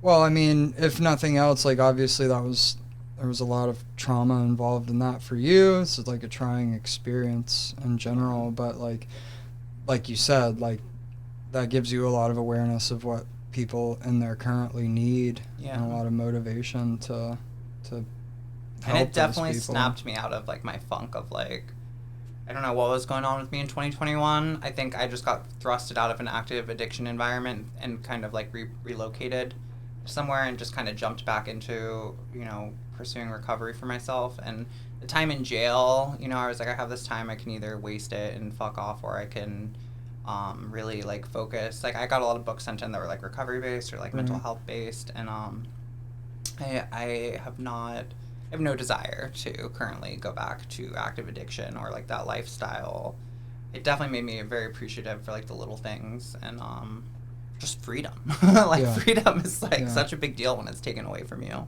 Well, I mean, if nothing else, like obviously there was a lot of trauma involved in that for you. It's like a trying experience in general, but like you said, like that gives you a lot of awareness of what people in there currently need, and a lot of motivation to help. And it definitely those people. snapped me out of like my funk of like, I don't know what was going on with me in 2021. I think I just got thrusted out of an active addiction environment and kind of like relocated somewhere and just kind of jumped back into, pursuing recovery for myself. And the time in jail, I was like, I have this time, I can either waste it and fuck off, or I can really like focus. Like I got a lot of books sent in that were like recovery based or like mental health based, and I have no desire to currently go back to active addiction or like that lifestyle. It definitely made me very appreciative for like the little things, and just freedom. Freedom is like such a big deal when it's taken away from you.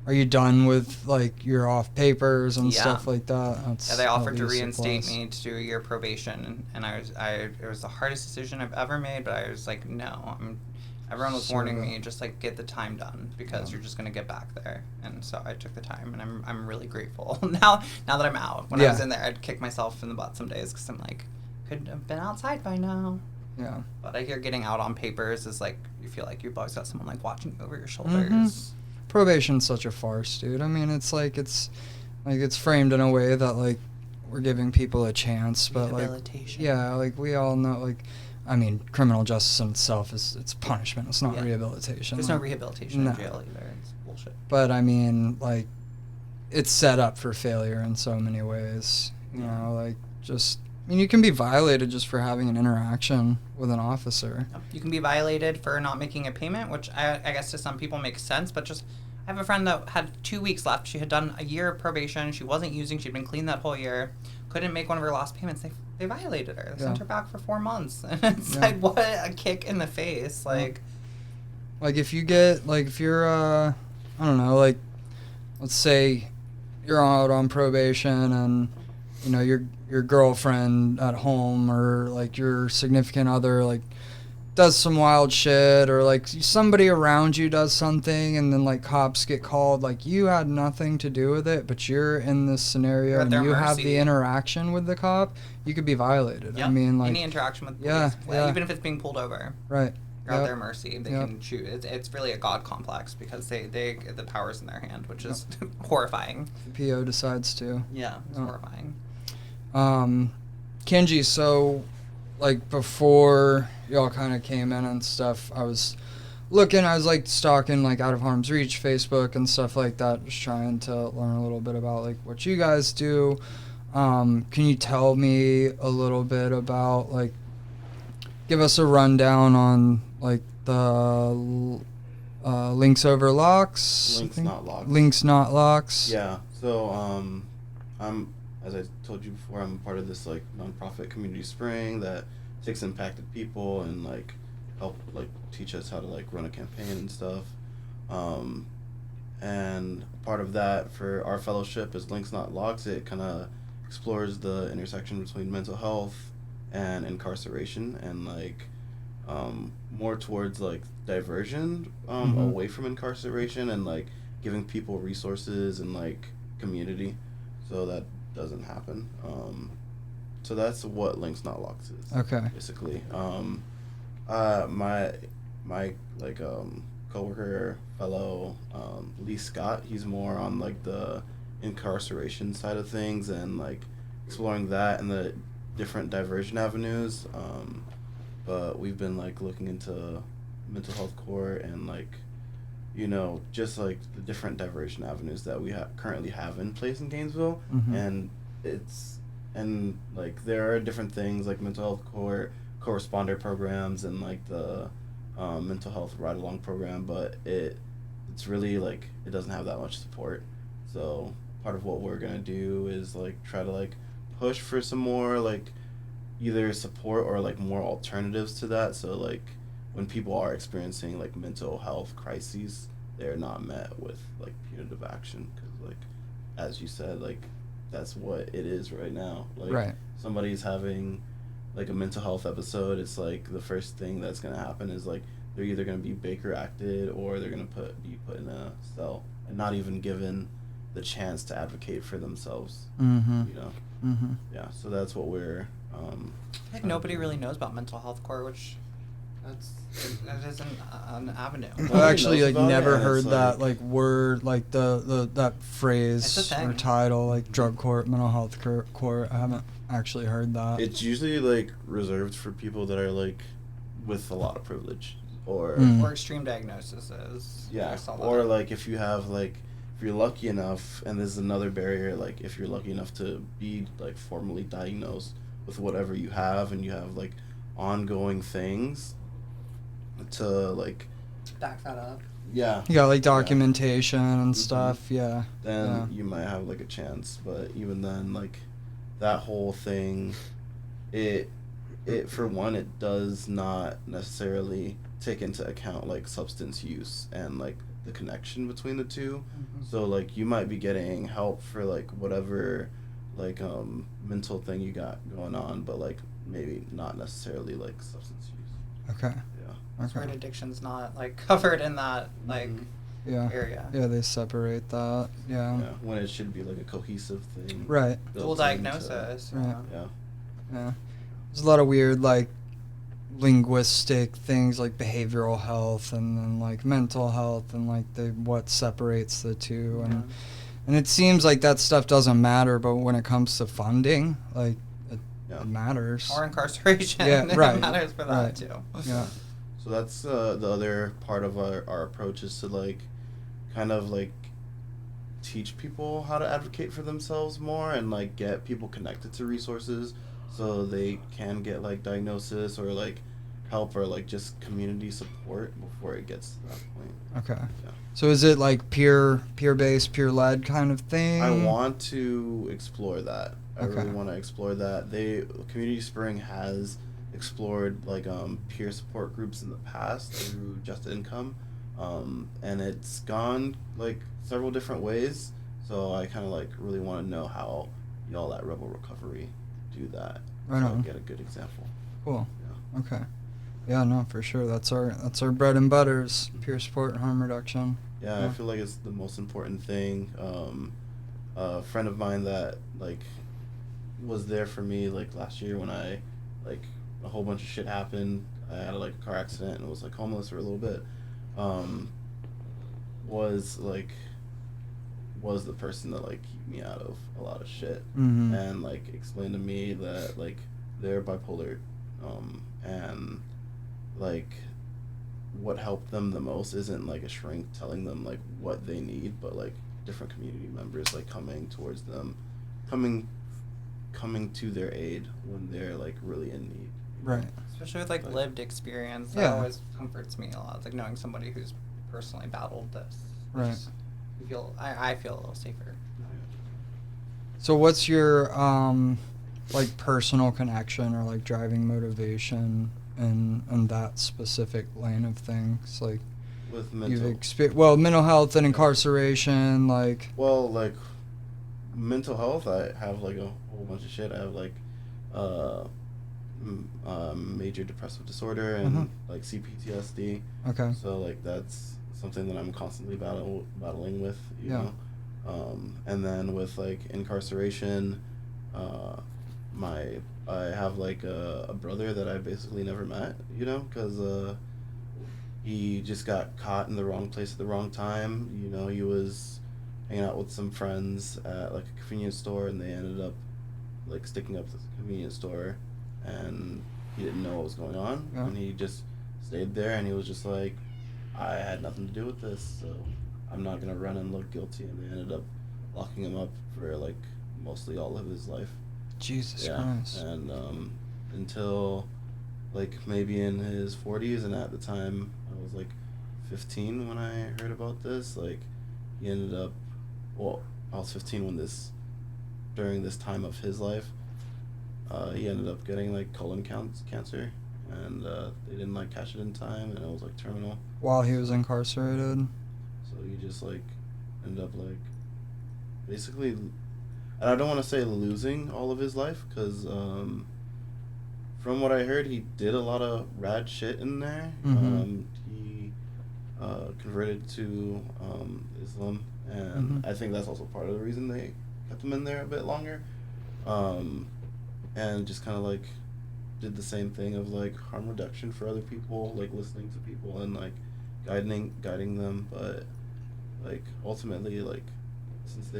Are you done with like your off papers and stuff like that? They offered to reinstate me to do a year probation, and it was the hardest decision I've ever made, but I was like, no. Everyone was warning me, just like get the time done because you're just gonna get back there, and so I took the time, and I'm really grateful now that I'm out. When I was in there, I'd kick myself in the butt some days because I'm like, could have been outside by now. Yeah. But I hear getting out on papers is like you feel like you've always got someone like watching you over your shoulders. Probation's such a farce, dude. I mean, it's framed in a way that like we're giving people a chance, but like like we all know, like I mean, criminal justice in itself it's punishment. It's not rehabilitation. There's no rehabilitation in jail either. It's bullshit. But I mean, like it's set up for failure in so many ways. Like just. I mean, you can be violated just for having an interaction with an officer. You can be violated for not making a payment, which I guess to some people makes sense, but just I have a friend that had 2 weeks left. She had done a year of probation. She wasn't using. She'd been clean that whole year. Couldn't make one of her last payments. They violated her. They sent her back for 4 months. And it's like, what a kick in the face. Like if you get, like, if you're, I don't know, like, let's say you're out on probation and, your girlfriend at home or like your significant other like does some wild shit, or like somebody around you does something and then like cops get called, like you had nothing to do with it, but you're in this scenario and you have the interaction with the cop, you could be violated. I mean, like any interaction with police, even if it's being pulled over. Right. You're at Yep. their mercy. They Yep. can choose. It's really a god complex because they the power's in their hand, which is horrifying. PO decides to. Yeah, it's Oh. horrifying. Kenji, so like before y'all kind of came in and stuff, I was like stalking like Out of Harm's Reach Facebook and stuff like that, just trying to learn a little bit about like what you guys do. Can you tell me a little bit about like, give us a rundown on like the links over locks? Links Not Locks. Links Not Locks. Yeah. So I'm, as I told you before, I'm part of this like nonprofit Community Spring that takes impacted people and like help like teach us how to like run a campaign and stuff. And part of that for our fellowship is Links Not Locks. It kind of explores the intersection between mental health and incarceration and like more towards like diversion away from incarceration and like giving people resources and like community so that doesn't happen. So that's what Links Not Locks is. Okay. Basically. My like coworker fellow Lee Scott, he's more on like the incarceration side of things and like exploring that and the different diversion avenues. But we've been like looking into mental health court and like, you know, just like the different diversion avenues that we currently have in place in Gainesville. Mhm. And like there are different things like mental health court, corresponder programs, and like the mental health ride along program, but it's really like it doesn't have that much support. So part of what we're gonna do is like try to like push for some more like either support or like more alternatives to that. So like when people are experiencing like mental health crises, they're not met with like punitive action because like as you said, like that's what it is right now. Like Right. somebody's having like a mental health episode, it's like the first thing that's gonna happen is like they're either gonna be Baker acted or they're gonna be put in a cell and not even given the chance to advocate for themselves. Mm-hmm. You know. Mm-hmm. Yeah. So that's what we're. Like nobody really knows about mental health court, which that is an avenue. I've actually knows like about it, never and heard it's that like- like word like the that It's a phrase thing. or title like drug court, mental health court. I haven't actually heard that. It's usually like reserved for people that are like with a lot of privilege or Mm. Or extreme diagnoses. yeah, I saw or that. like if you have like if you're lucky enough, and this is another barrier, like if you're lucky enough to be like formally diagnosed with whatever you have and you have like ongoing things to like back that up. yeah, You got like documentation and stuff. Yeah. then Yeah. you might have like a chance. But even then, like that whole thing, it for one, it does not necessarily take into account like substance use and like the connection between the two. So like you might be getting help for like whatever like mental thing you got going on, but like maybe not necessarily like substance use. Okay. Yeah. Word Okay. addiction's not like covered in that like Yeah. area. Yeah, they separate that. Yeah. Yeah, when it should be like a cohesive thing. Right. Dual built into- diagnosis. Right. Yeah. Yeah. There's a lot of weird like linguistic things like behavioral health and then like mental health and like the what separates the two and it seems like that stuff doesn't matter, but when it comes to funding, like it Yeah. matters. Or incarceration. Yeah, right, It matters for that right. too. Yeah. So that's the other part of our approach is to like kind of like teach people how to advocate for themselves more and like get people connected to resources so they can get like diagnosis or like help or like just community support before it gets to that point. Okay. Yeah. So is it like peer based, peer led kind of thing? I want to explore that. I Okay. really want to explore that. Community Spring has explored like peer support groups in the past through Just Income, and it's gone like several different ways. So I kind of like really want to know how y'all at Rebel Recovery do that. Right so on. I get a good example. Cool. Yeah. Okay. Yeah, no, for sure. That's our bread and butter is peer support and harm reduction. Yeah, Yeah. I feel like it's the most important thing. A friend of mine that like was there for me like last year when I like a whole bunch of shit happened. I had like a car accident and was like homeless for a little bit, was the person that like kept me out of a lot of shit, and like explained to me that like they're bipolar, and like what helped them the most isn't like a shrink telling them like what they need, but like different community members like coming towards them, coming to their aid when they're like really in need. Right. Especially with like lived experience, that Yeah. always comforts me a lot. It's like knowing somebody who's personally battled this. Right. I feel a little safer. So what's your like personal connection or like driving motivation in that specific lane of things? Like With mental, mental health and incarceration, like like mental health, I have like a whole bunch of shit. I have like major depressive disorder and like CPTSD. okay. So like that's something that I'm constantly battling with, you know. And then with like incarceration, I have like a brother that I basically never met, you know, because he just got caught in the wrong place at the wrong time. You know, he was hanging out with some friends at like a convenience store, and they ended up like sticking up the convenience store, and he didn't know what was going on, and he just stayed there, and he was just like, I had nothing to do with this, so I'm not gonna run and look guilty. And they ended up locking him up for like mostly all of his life. Jesus Christ. And until like maybe in his 40s, and at the time I was like 15 when I heard about this. Like he ended up, I was 15 when during this time of his life, he ended up getting like colon cancer, and they didn't like catch it in time, and it was like terminal. While he was incarcerated. So he just like ended up like basically, and I don't want to say losing all of his life, because from what I heard, he did a lot of rad shit in there. He converted to Islam, and I think that's also part of the reason they kept him in there a bit longer, and just kind of like did the same thing of like harm reduction for other people, like listening to people and like guiding them. But like ultimately, like since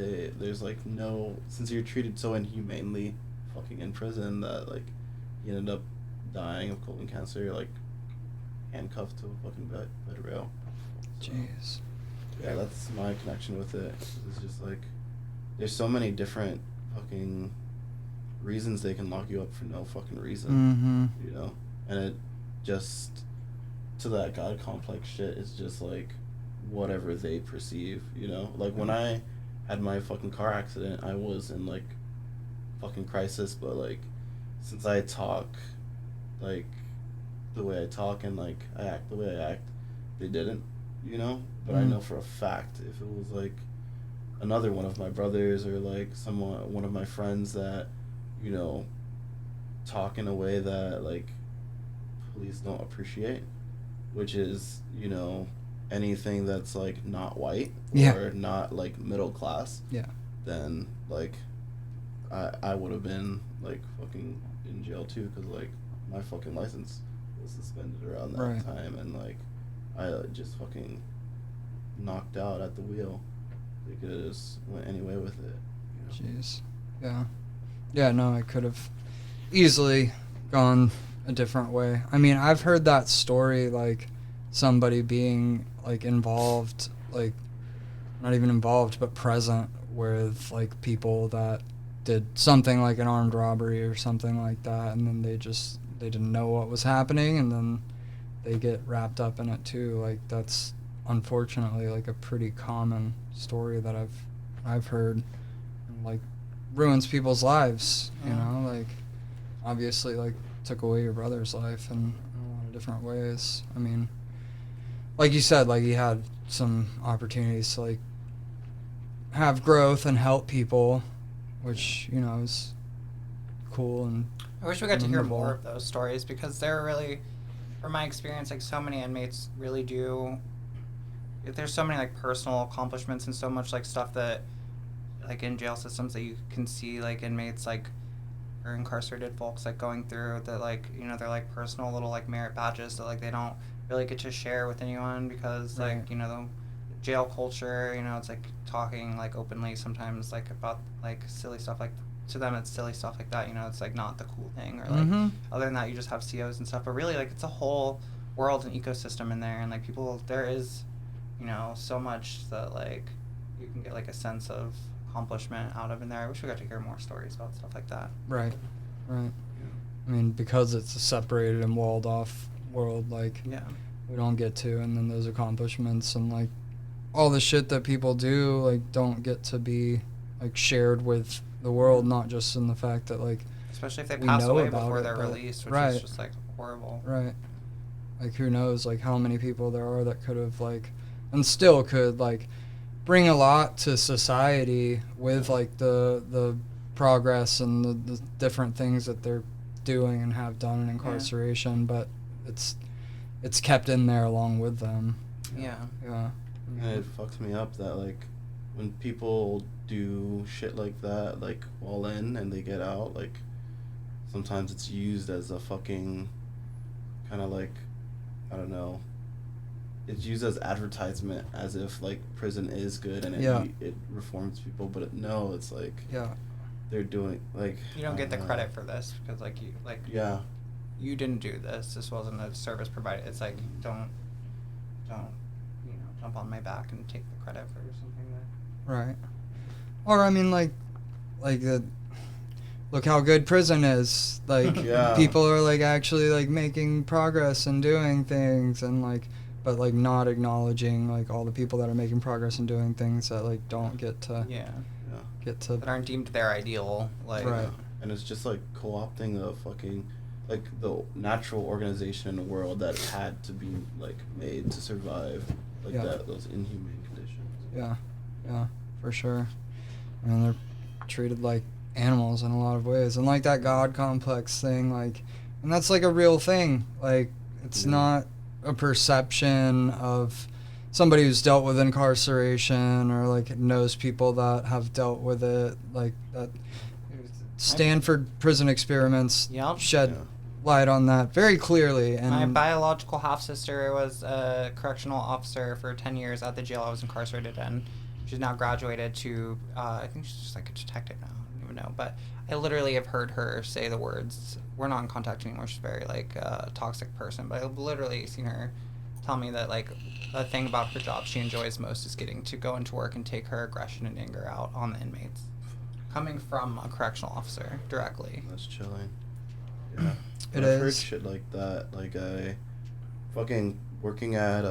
you're treated so inhumanely fucking in prison, that like he ended up dying of colon cancer, like handcuffed to a fucking bed rail. So, jeez. yeah, that's my connection with it. It's just like there's so many different fucking reasons they can lock you up for no fucking reason, you know. And it just, to that God complex shit, is just like whatever they perceive, you know. Like when I had my fucking car accident, I was in like fucking crisis, but like since I talk like the way I talk and like I act the way I act, they didn't, you know. But I know for a fact if it was like another one of my brothers or like one of my friends that, you know, talk in a way that like police don't appreciate, which is, you know, anything that's like not white or not like middle class, then like I would have been like fucking in jail too, because like my fucking license was suspended around that time, and like I just fucking knocked out at the wheel. They could have just went anyway with it, you know? Jeez. Yeah, no, I could have easily gone a different way. I mean, I've heard that story, like somebody being like involved, like not even involved but present with like people that did something like an armed robbery or something like that, and then they didn't know what was happening, and then they get wrapped up in it too. Like that's unfortunately like a pretty common story that I've heard, and like ruins people's lives, you know. Like obviously like took away your brother's life in a lot of different ways. I mean, like you said, like he had some opportunities to like have growth and help people, which, you know, is cool. And I wish we got to hear more of those stories, because they're really, from my experience, like so many inmates really do. There's so many like personal accomplishments and so much like stuff that, like in jail systems, that you can see like inmates like or incarcerated folks like going through the like their like personal little like merit badges that like they don't really get to share with anyone because like the jail culture, it's like talking like openly sometimes like about like silly stuff like to them it's silly stuff like that, it's like not the cool thing or like other than that you just have COs and stuff, but really like it's a whole world and ecosystem in there, and like people there is so much that like you can get like a sense of accomplishment out of in there. I wish we got to hear more stories about stuff like that. Right. I mean, because it's a separated and walled off world, like we don't get to, and then those accomplishments and like all the shit that people do like don't get to be like shared with the world, not just in the fact that like especially if they pass away before it, they're released, which is just like horrible. Like who knows like how many people there are that could have like and still could like bring a lot to society with like the progress and the different things that they're doing and have done in incarceration, but it's kept in there along with them. And it fucks me up that like when people do shit like that, like all in and they get out, like sometimes it's used as a fucking kind of like, I don't know, it's used as advertisement as if like prison is good and it reforms people, but no, it's like they're doing like you don't get the credit for this because like you didn't do this wasn't a service provided. It's like don't jump on my back and take the credit for something that right. Or I mean like the look how good prison is, like people are like actually like making progress and doing things and like but like not acknowledging like all the people that are making progress and doing things that like don't get to that aren't deemed their ideal, like and it's just like co-opting the fucking like the natural organization in the world that had to be like made to survive like that those inhumane conditions. For sure. I mean they're treated like animals in a lot of ways, and like that God complex thing, like, and that's like a real thing, like it's not a perception of somebody who's dealt with incarceration or like knows people that have dealt with it, like that Stanford prison experiments shed light on that very clearly. And my biological half-sister was a correctional officer for 10 years at the jail I was incarcerated in. She's now graduated to I think she's just like a detective now, I don't even know, but I literally have heard her say the words, we're not in contact anymore, she's very like a toxic person, but I've literally seen her tell me that like the thing about her job she enjoys most is getting to go into work and take her aggression and anger out on the inmates, coming from a correctional officer directly. That's chilling. I've heard shit like that. Like I fucking working at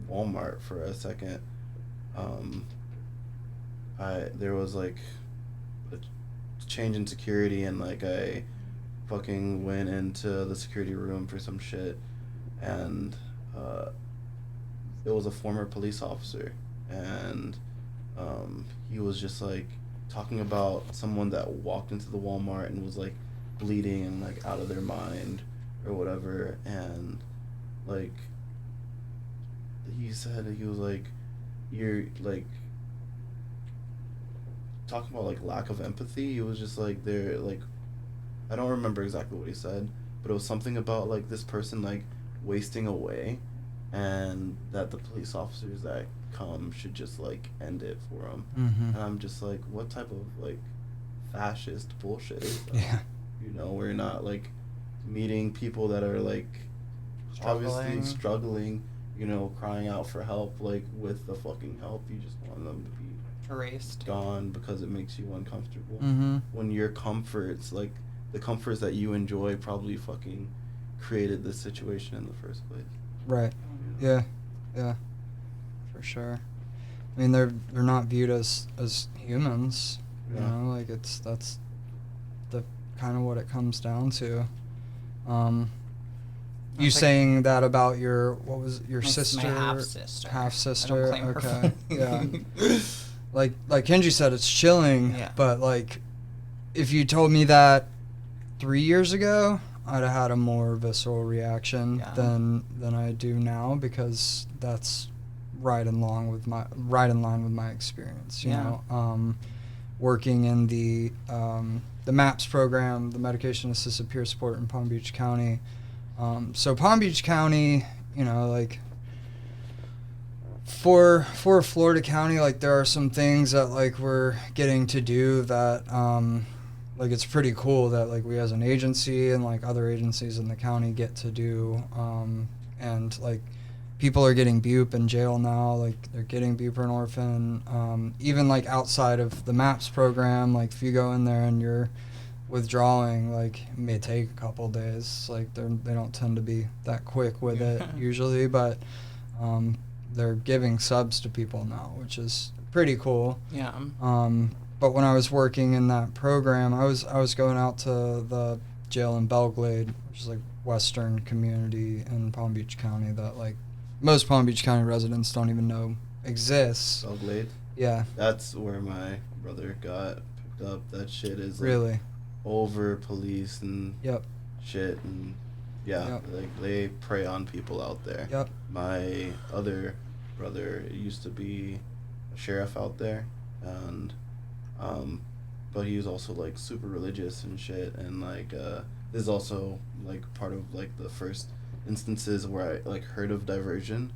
Walmart for a second. There was like a change in security, and like I fucking went into the security room for some shit, and it was a former police officer, and he was just like talking about someone that walked into the Walmart and was like bleeding and like out of their mind or whatever, and like he said, he was like, you're like talking about like lack of empathy. He was just like, they're like, I don't remember exactly what he said, but it was something about like this person like wasting away, and that the police officers that come should just like end it for them. And I'm just like, what type of like fascist bullshit is that? You know, we're not like meeting people that are like obviously struggling, you know, crying out for help, like with the fucking help. You just want them to be erased, gone, because it makes you uncomfortable. When your comforts, like the comforts that you enjoy, probably fucking created this situation in the first place. Right. Yeah. For sure. I mean, they're not viewed as humans. You know, like that's the kind of what it comes down to. You saying that about your sister? My half sister. Okay. Yeah. Like Kenji said, it's chilling. Yeah. But like, if you told me that 3 years ago, I'd have had a more visceral reaction than I do now, because that's right in line with my experience. You know, working in the the MAPS program, the Medication Assisted Peer Support in Palm Beach County. So Palm Beach County, you know, like for Florida County, like there are some things that like we're getting to do that like it's pretty cool that like we as an agency and like other agencies in the county get to do, and like people are getting bup in jail now, like they're getting buprenorphine, even like outside of the MAPS program, like if you go in there and you're withdrawing, like it may take a couple days, like they don't tend to be that quick with it usually, but they're giving subs to people now, which is pretty cool. Yeah. But when I was working in that program, I was going out to the jail in Belglade, which is like western community in Palm Beach County that like most Palm Beach County residents don't even know exists. Belglade? Yeah. That's where my brother got picked up. That shit is like, Really? over policed and Yep. shit, and yeah, Yep. like they prey on people out there. Yep. My other brother used to be a sheriff out there, and but he was also like super religious and shit, and like this is also like part of like the first instances where I like heard of diversion,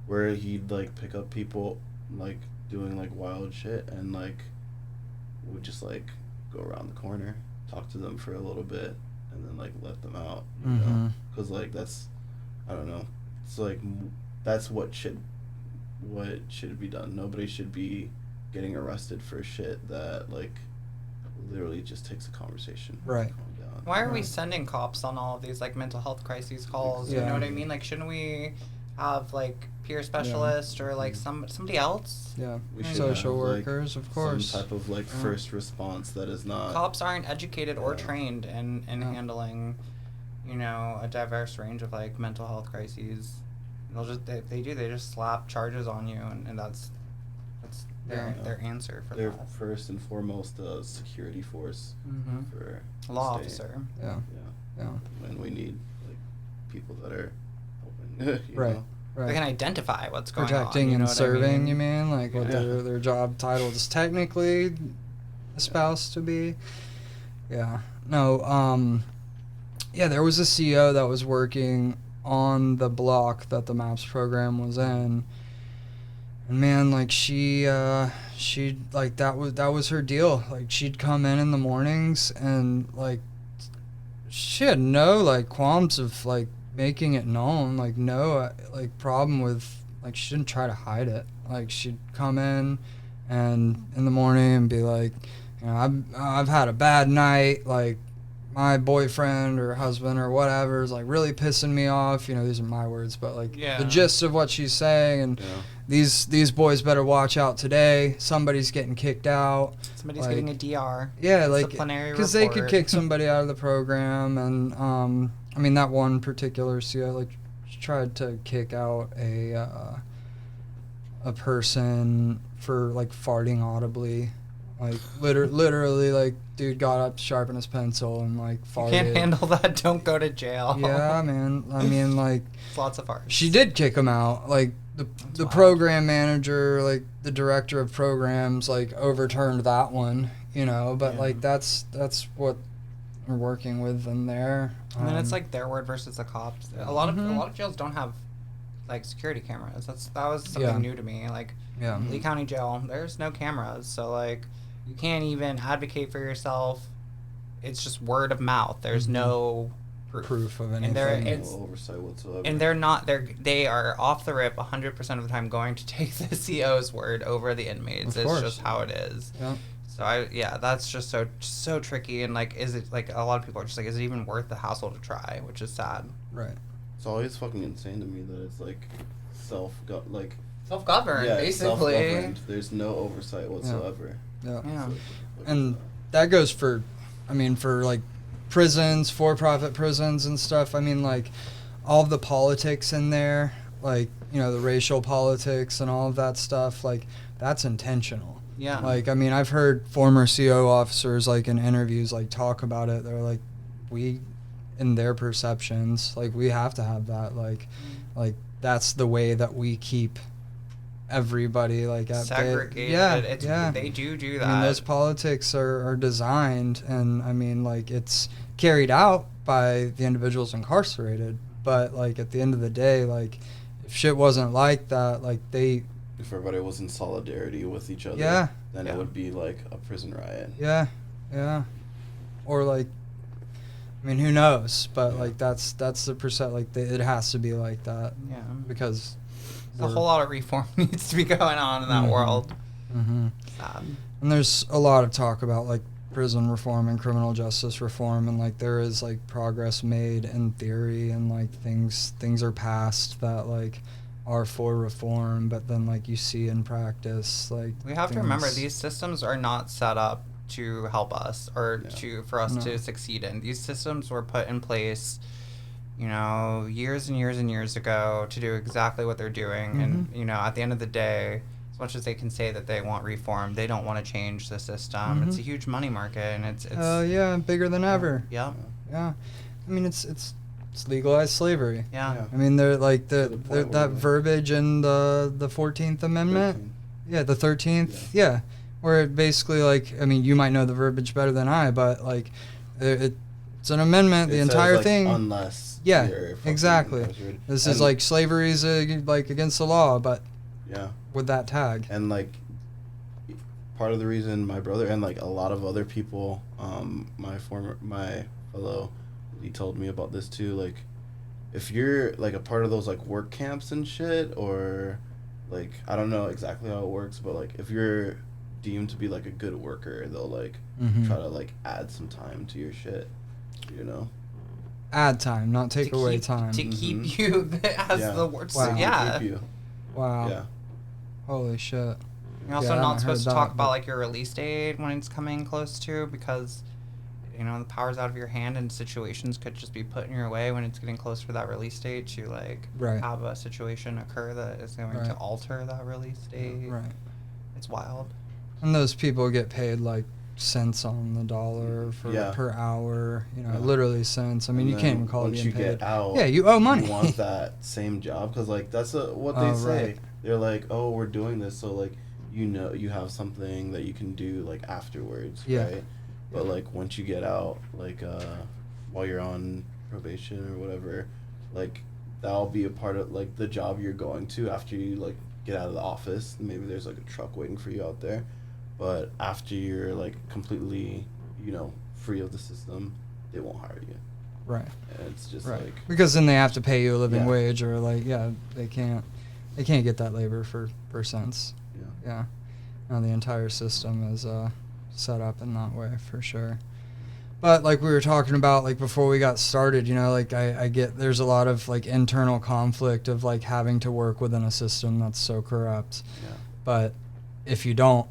where he'd like pick up people like doing like wild shit and like would just like go around the corner, talk to them for a little bit, and then like let them out, you know, because like that's, I don't know, it's like that's what should be done. Nobody should be getting arrested for shit that like literally just takes a conversation. Right. Calm down. Why are we Right. sending cops on all of these like mental health crises calls? Yeah. You know what I mean? Like, shouldn't we have like peer specialists or like somebody else? Yeah. We should Social have, like, workers, of course. some type of like first response that is not. Cops aren't educated or Yeah. trained in Yeah. handling, you know, a diverse range of like mental health crises. They just slap charges on you, and that's Yeah. their answer for They're that. first and foremost a security force Mm-hmm. for Law the state. officer. Yeah. Yeah. Yeah. And we need like people that are helping. You Right. know? They can Right. identify what's going on. Protecting You know and what serving, I mean? you mean? Like what Yeah. their job title is technically espoused to be. Yeah. No, yeah, there was a CO that was working on the block that the MAPS program was in. And man, like she like that was her deal. Like she'd come in the mornings and like she had no like qualms of like making it known, like no like problem with, like she didn't try to hide it. Like she'd come in and in the morning and be like, you know, I've had a bad night, like my boyfriend or husband or whatever is like really pissing me off, you know, these are my words, but like Yeah. the gist of what she's saying, and Yeah. these boys better watch out today, somebody's getting kicked out. Somebody's like, getting a DR. Yeah, like Disciplinary because they could report. kick somebody out of the program, and I mean that one particular CO, like she tried to kick out a person for like farting audibly, like literally like dude got up, sharpened his pencil, and like farted. You can't handle that. Don't go to jail. Yeah, man. I mean, like It's lots of farts. she did kick him out. Like the wild. program manager, like the director of programs, like overturned that one, you know. But Yeah. like that's what we're working with in there. And then it's like their word versus the cops. A lot of jails don't have like security cameras. That was something Yeah. new to me. Like yeah, Lee County Jail, there's no cameras, so like you can't even advocate for yourself. It's just word of mouth. There's no proof of anything. And there No it's oversight whatsoever. and they are off the rip 100% of the time going to take the CO's word over the inmates. Of It's course. just how it is. Yeah. So that's just so tricky, and like is it like a lot of people are just like, is it even worth the hassle to try, which is sad. Right. It's always fucking insane to me that it's like self-governed, Basically. self-governed. There's no oversight whatsoever. Yeah. Yeah. And that goes for, I mean, for like prisons, for-profit prisons and stuff. I mean, like all of the politics in there, like, you know, the racial politics and all of that stuff, like that's intentional. Yeah. Like, I mean, I've heard former CO officers, like in interviews, like talk about it. They're like, we, in their perceptions, like we have to have that. Like that's the way that we keep everybody like at segregated. Yeah. They do that. I mean, those politics are designed, and I mean, like, it's carried out by the individuals incarcerated. But like at the end of the day, like, if shit wasn't like that, like if everybody was in solidarity with each other, Yeah. then it would be like a prison riot. Yeah, or like, I mean, who knows? But like that's the percent. Like it has to be like that. Yeah, because a whole lot of reform needs to be going on in that world. Sad. And there's a lot of talk about like prison reform and criminal justice reform, and like there is like progress made in theory, and like things are passed that like are for reform, but then like you see in practice, like we have to remember these systems are not set up to help us or for us to succeed in. These systems were put in place, you know, years and years and years ago to do exactly what they're doing. And you know, at the end of the day, as much as they can say that they want reform, they don't want to change the system. It's a huge money market, and it's bigger than ever. Yeah. I mean, it's legalized slavery. Yeah. I mean, they're like that verbiage in the 14th Amendment. 13. Yeah, the 13th. Yeah. Where it basically, like, I mean, you might know the verbiage better than I, but like it's an amendment, the entire thing. Unless exactly. This is like slavery is like against the law, but with that tag. And like part of the reason my brother and like a lot of other people, my fellow, he told me about this too, like if you're like a part of those like work camps and shit, or like I don't know exactly how it works, but like if you're deemed to be like a good worker, they'll like try to like add some time to your shit, you know. Add time, not take away time. To keep you as the word. Wow. Yeah. Keep you. Wow. Yeah. Holy shit. You're also not supposed to talk about like your release date when it's coming close to, because you know the power's out of your hand and situations could just be put in your way when it's getting close for that release date to like have a situation occur that is going to alter that release date. Right. It's wild. And those people get paid like cents on the dollar for per hour, you know, literally cents. I mean, you can't even call it being paid. Once you get out, you owe money. You want that same job, because like that's what they say. Right. They're like, oh, we're doing this, so like you know you have something that you can do like afterwards, right? But like once you get out, like while you're on probation or whatever, like that'll be a part of like the job you're going to after you like get out of the office. Maybe there's like a truck waiting for you out there. But after you're like completely, you know, free of the system, they won't hire you. Right. And it's just like because then they have to pay you a living wage, or like they can't get that labor for cents. Yeah. No, the entire system is set up in that way for sure. But like we were talking about like before we got started, you know, like I get there's a lot of like internal conflict of like having to work within a system that's so corrupt. Yeah. But if you don't,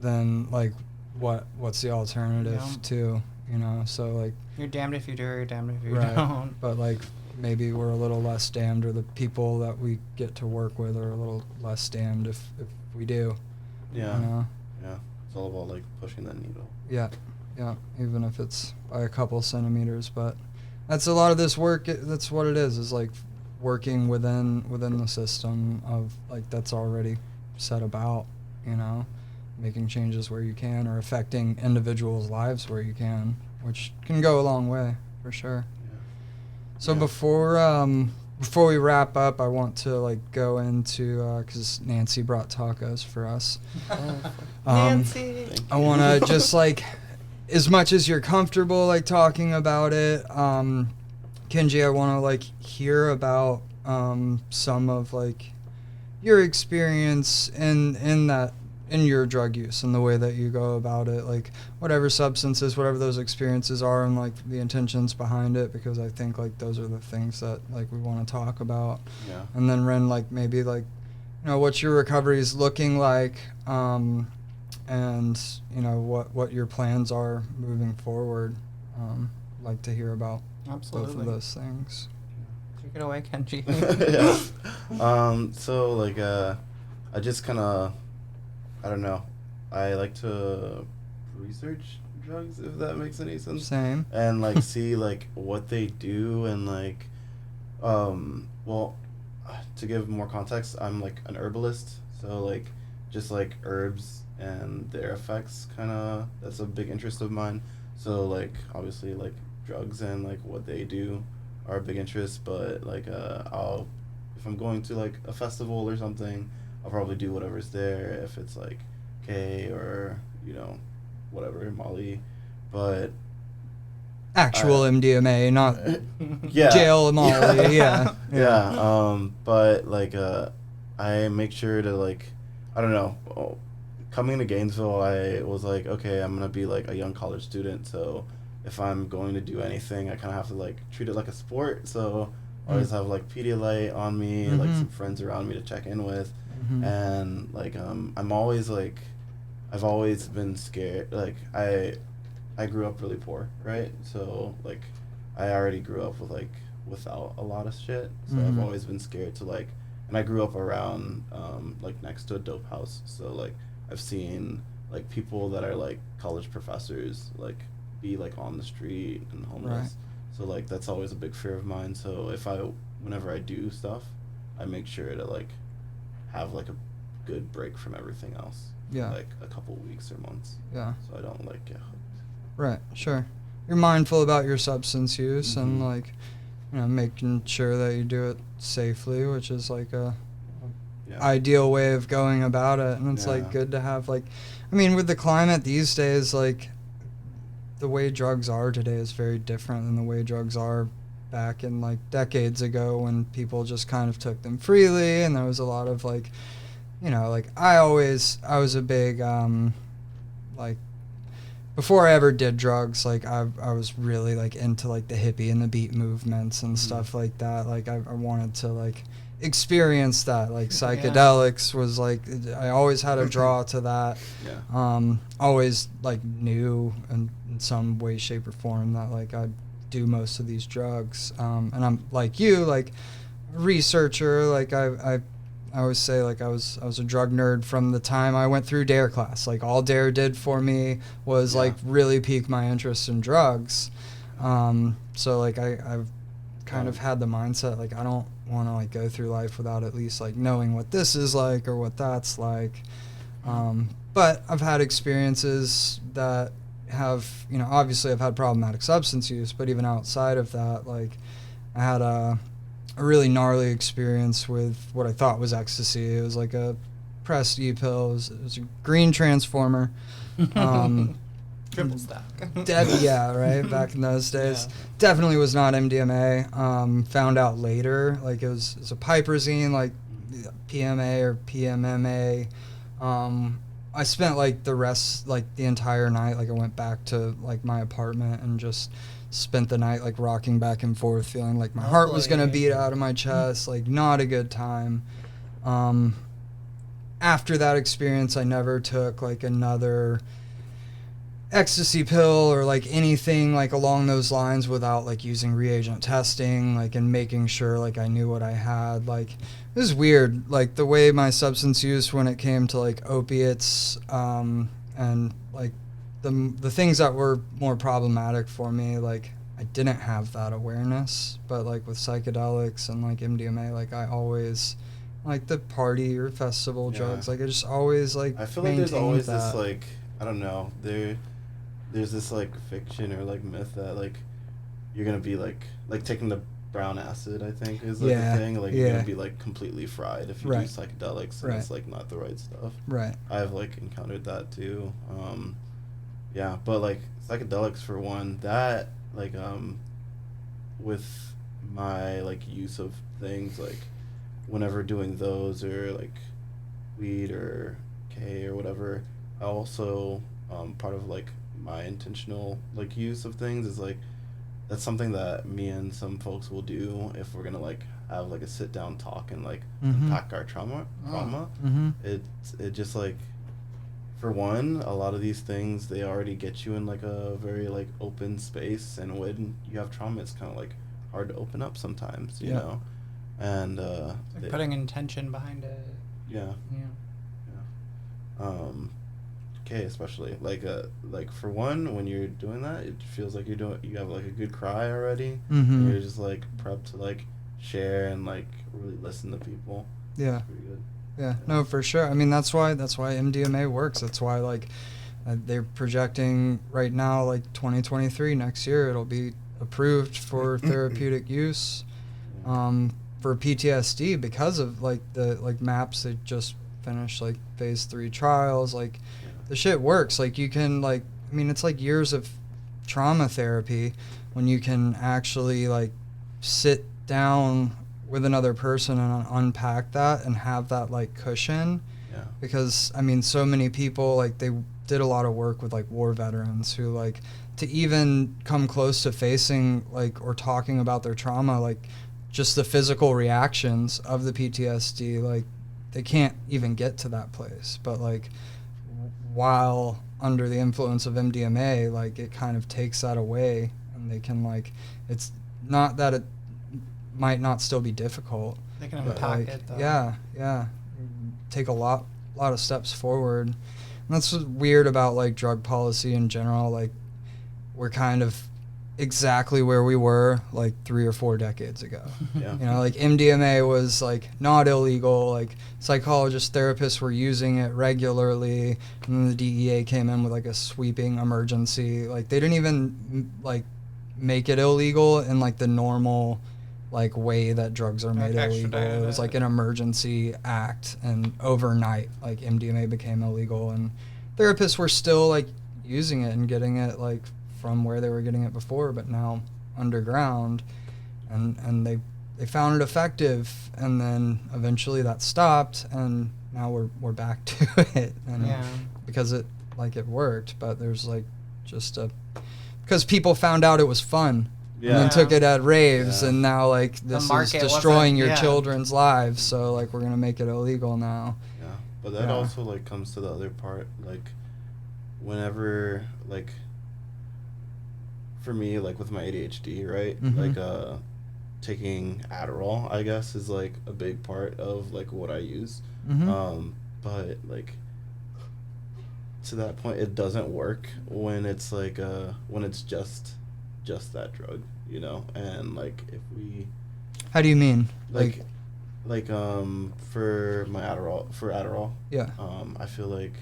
then like what's the alternative to, you know? So like you're damned if you do or you're damned if you don't. But like maybe we're a little less damned, or the people that we get to work with are a little less damned if we do. Yeah. You know? Yeah. It's all about like pushing that needle. Yeah. Even if it's by a couple centimeters, but that's a lot of this work. That's what it is like working within the system of like that's already set about, you know, making changes where you can, or affecting individuals' lives where you can, which can go a long way for sure. Yeah. So before we wrap up, I want to like go into because Nancy brought tacos for us. Nancy. I want to just like, as much as you're comfortable like talking about it, Kenji, I want to like hear about some of like your experience in your drug use and the way that you go about it, like whatever substances, whatever those experiences are, and like the intentions behind it, because I think like those are the things that like we want to talk about. Yeah. And then Ren, like maybe like, you know, what your recovery is looking like, and you know what your plans are moving forward. Like to hear about both of those things. Take it away, Kenji. So like I just kind of, I don't know, I like to research drugs, if that makes any sense. Same. And like see like what they do, and like well, to give more context, I'm like an herbalist, So like just like herbs and their effects kind of, that's a big interest of mine. So like obviously like drugs and like what they do are a big interest, but like I'll, if I'm going to like a festival or something, I'll probably do whatever's there, if it's like K or whatever Molly, but Actual MDMA, not yeah, jail Molly. Yeah. But like I make sure to like, I don't know, coming to Gainesville, I was like, okay, I'm gonna be like a young college student, so if I'm going to do anything, I kind of have to like treat it like a sport. So I always have like Pedialyte on me, like some friends around me to check in with, and like I'm always like, I've always been scared. Like I grew up really poor, right? So like I already grew up with like without a lot of shit. So I've always been scared to like, and I grew up around like next to a dope house. So like I've seen like people that are like college professors like be like on the street and homeless. Right. So like that's always a big fear of mine. So whenever I do stuff, I make sure to like have like a good break from everything else. Yeah. Like a couple weeks or months. Yeah. So I don't like get hooked. Right, sure. You're mindful about your substance use and like, making sure that you do it safely, which is like a ideal way of going about it. And it's like good to have like, I mean, with the climate these days, like the way drugs are today is very different than the way drugs are back in like decades ago when people just kind of took them freely, and there was a lot of like, like I was a big like, before I ever did drugs, like I was really like into like the hippie and the beat movements and stuff like that. Like I wanted to like experience that. Like psychedelics was like, I always had a draw to that. Always like knew in some way, shape or form that like I'd do most of these drugs. And I'm like you, like researcher, like I always say like I was a drug nerd from the time I went through DARE class. Like all DARE did for me was like really pique my interest in drugs. So like I've kind of had the mindset like I don't want to like go through life without at least like knowing what this is like or what that's like. But I've had experiences that have, obviously I've had problematic substance use, but even outside of that, like I had a really gnarly experience with what I thought was ecstasy. It was like a pressed E-pill. It was a green transformer. Triple stack. Yeah, right, back in those days. Yeah. Definitely was not MDMA. Found out later, like it was a piperazine, like PMA or PMMA. I spent like the entire night, like I went back to like my apartment and just spent the night like rocking back and forth, feeling like my heart was gonna beat out of my chest, like not a good time. After that experience, I never took like another ecstasy pill or like anything like along those lines without like using reagent testing, like and making sure like I knew what I had. Like it was weird, like the way my substance use when it came to like opiates and like the things that were more problematic for me, like I didn't have that awareness. But like with psychedelics and like MDMA, like I always like the party or festival drugs, like I just always like I feel like there's always this like, I don't know, there's this like fiction or like myth that like you're gonna be like taking the brown acid, I think is like the thing, like you're gonna be like completely fried if you do psychedelics, and it's like not the right stuff. I've like encountered that too. But like psychedelics for one, that like with my like use of things, like whenever doing those or like weed or K or whatever, I also part of like my intentional like use of things is like that's something that me and some folks will do if we're gonna like have like a sit down talk and like unpack our trauma. It just like, for one, a lot of these things they already get you in like a very like open space, and when you have trauma it's kind of like hard to open up sometimes, you know, and it's like putting intention behind it. Okay, especially like for one, when you're doing that, it feels like you have like a good cry already, and you're just like prepped to like share and like really listen to people. It's pretty good. Yeah, no, for sure. I mean, that's why MDMA works. That's why, like, they're projecting right now, like 2023, next year, it'll be approved for therapeutic use for PTSD because of like the MAPS. They just finished like phase 3 trials. Like, the shit works. Like, you can like, I mean, it's like years of trauma therapy when you can actually like sit down with another person and unpack that and have that like cushion. Yeah. Because I mean, so many people, like, they did a lot of work with like war veterans who, like, to even come close to facing like or talking about their trauma, like just the physical reactions of the PTSD, like they can't even get to that place. But like while under the influence of MDMA, like it kind of takes that away, and they can, like, it's not that it might not still be difficult. They can but, unpack like, it though. Yeah. Take a lot of steps forward. And that's what's weird about like drug policy in general. Like, we're kind of exactly where we were like 3 or 4 decades ago. Yeah. You know, like MDMA was like not illegal. Like, psychologists, therapists were using it regularly, and then the DEA came in with like a sweeping emergency. Like, they didn't even like make it illegal in like the normal like way that drugs are made Like illegal. extradited It was like it. an emergency act, and overnight like MDMA became illegal, and therapists were still like using it and getting it like from where they were getting it before, but now underground, and they found it effective, and then eventually that stopped, and now we're back to it, and Yeah. because it worked. But there's like just because people found out it was fun, and then Yeah. took it at raves, Yeah. and now like this is market destroying wasn't- your yeah. children's lives, so like we're gonna make it illegal now. Yeah, but that Yeah. also like comes to the other part, like whenever like for me, like with my ADHD, right? Mhm. Like taking Adderall, I guess, is like a big part of like what I use. But like to that point, it doesn't work when it's like when it's just that drug, you know. And like if we How do you mean? like for my Adderall, Yeah. I feel like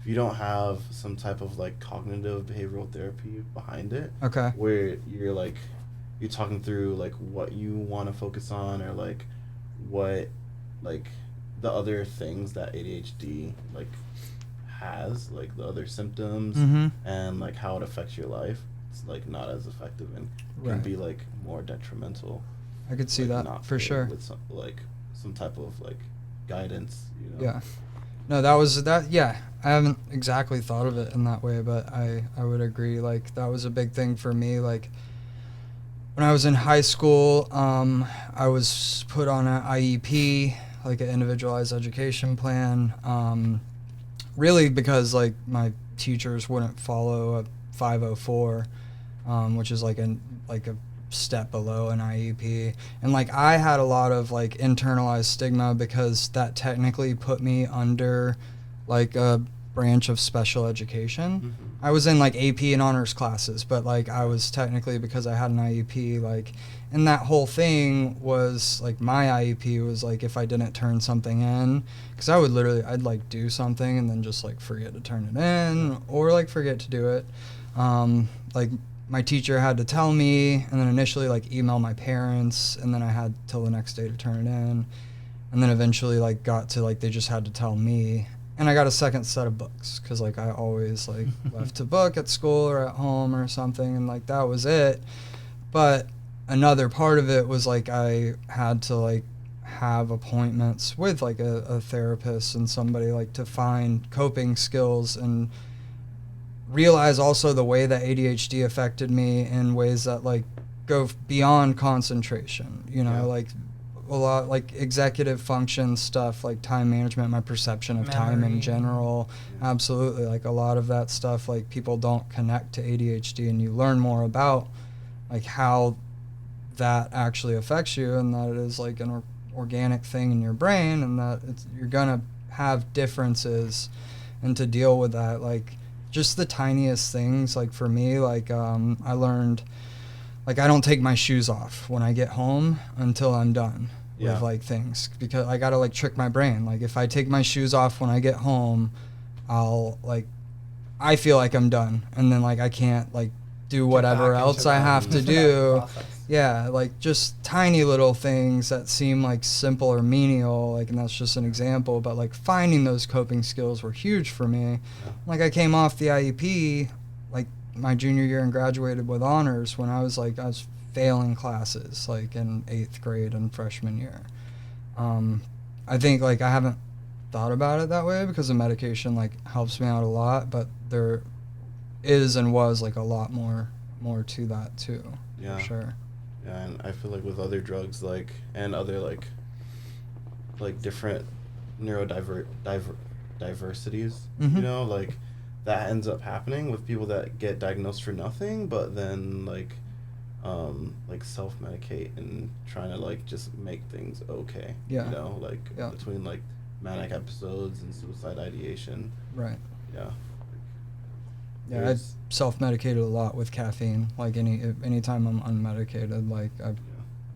if you don't have some type of like cognitive behavioral therapy behind it, Okay. where you're talking through like what you want to focus on, or like what like the other things that ADHD like has, like the other symptoms, and like how it affects your life, it's like not as effective and can Right. be like more detrimental. I could see like, that not for good sure. with some type of like guidance, you know. Yeah. No, that was that. Yeah, I haven't exactly thought of it in that way, but I would agree. Like, that was a big thing for me. Like, when I was in high school, I was put on an IEP, like an individualized education plan. Really because like my teachers wouldn't follow a 504, which is like a step below an IEP. And like I had a lot of like internalized stigma because that technically put me under like a branch of special education. I was in like AP and honors classes, but like I was technically, because I had an IEP, like, and that whole thing was like my IEP was like if I didn't turn something in, because I'd like do something and then just like forget to turn it in or like forget to do it. Like my teacher had to tell me, and then initially like email my parents, and then I had till the next day to turn it in, and then eventually like got to like they just had to tell me. And I got a second set of books because like I always like left a book at school or at home or something, and like that was it. But another part of it was like I had to like have appointments with like a therapist and somebody like to find coping skills, and realize also the way that ADHD affected me in ways that like go beyond concentration, you know, like a lot like executive function stuff, like time management, my perception of time in general. Absolutely. Like a lot of that stuff, like people don't connect to ADHD, and you learn more about like how that actually affects you, and that it is like an organic thing in your brain, and that you're gonna have differences, and to deal with that, like just the tiniest things. Like for me, like I learned like I don't take my shoes off when I get home until I'm done. Yeah. with like things, because I gotta like trick my brain. Like if I take my shoes off when I get home, I feel like I'm done, and then like I can't like do whatever back else into I that- have to that do. process. Yeah, like just tiny little things that seem like simple or menial, like, and that's just an example, but like finding those coping skills were huge for me. Like I came off the IEP like my junior year and graduated with honors when I was failing classes like in 8th grade and freshman year. I think like I haven't thought about it that way because the medication like helps me out a lot, but there is and was like a lot more to that too. Yeah. For sure. Yeah, and I feel like with other drugs, like, and other like different diversities, Mhm. you know, like that ends up happening with people that get diagnosed for nothing, but then like self-medicate and trying to like just make things okay. Yeah. You know, like Yeah. between like manic episodes and suicide ideation. Right. Yeah. Yeah, I There's- self-medicated a lot with caffeine. Like anytime I'm unmedicated, like I yeah.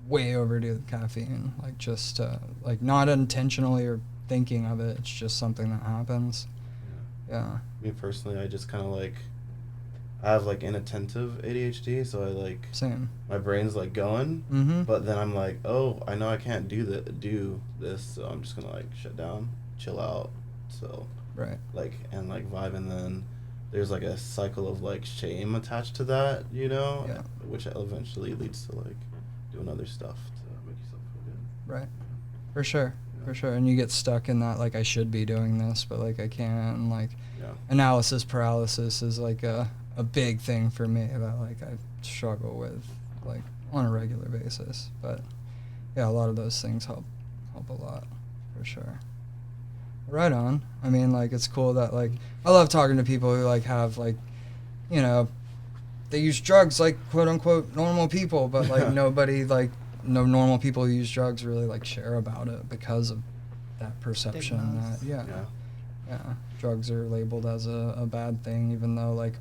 way overdo the caffeine. Like just like not intentionally or thinking of it. It's just something that happens. Yeah. Me personally, I just kind of like, I have like inattentive ADHD, so I like, Same. my brain's like going, Mm-hmm. but then I'm like, oh, I know I can't do this, so I'm just gonna like shut down, chill out, so Right. like, and like vibe, and then there's like a cycle of like shame attached to that, you know, Yeah. which eventually leads to like doing other stuff to make yourself feel good. Right. For sure. Yeah. For sure. And you get stuck in that like I should be doing this, but like I can't. And like Yeah. analysis paralysis is like a big thing for me that like I struggle with like on a regular basis. But yeah, a lot of those things help a lot for sure. Right on. I mean, like it's cool that like I love talking to people who like have like, you know, they use drugs like quote unquote normal people, but like nobody like no normal people who use drugs really like share about it because of that perception Stigmas. that yeah. Yeah. Yeah, drugs are labeled as a bad thing, even though like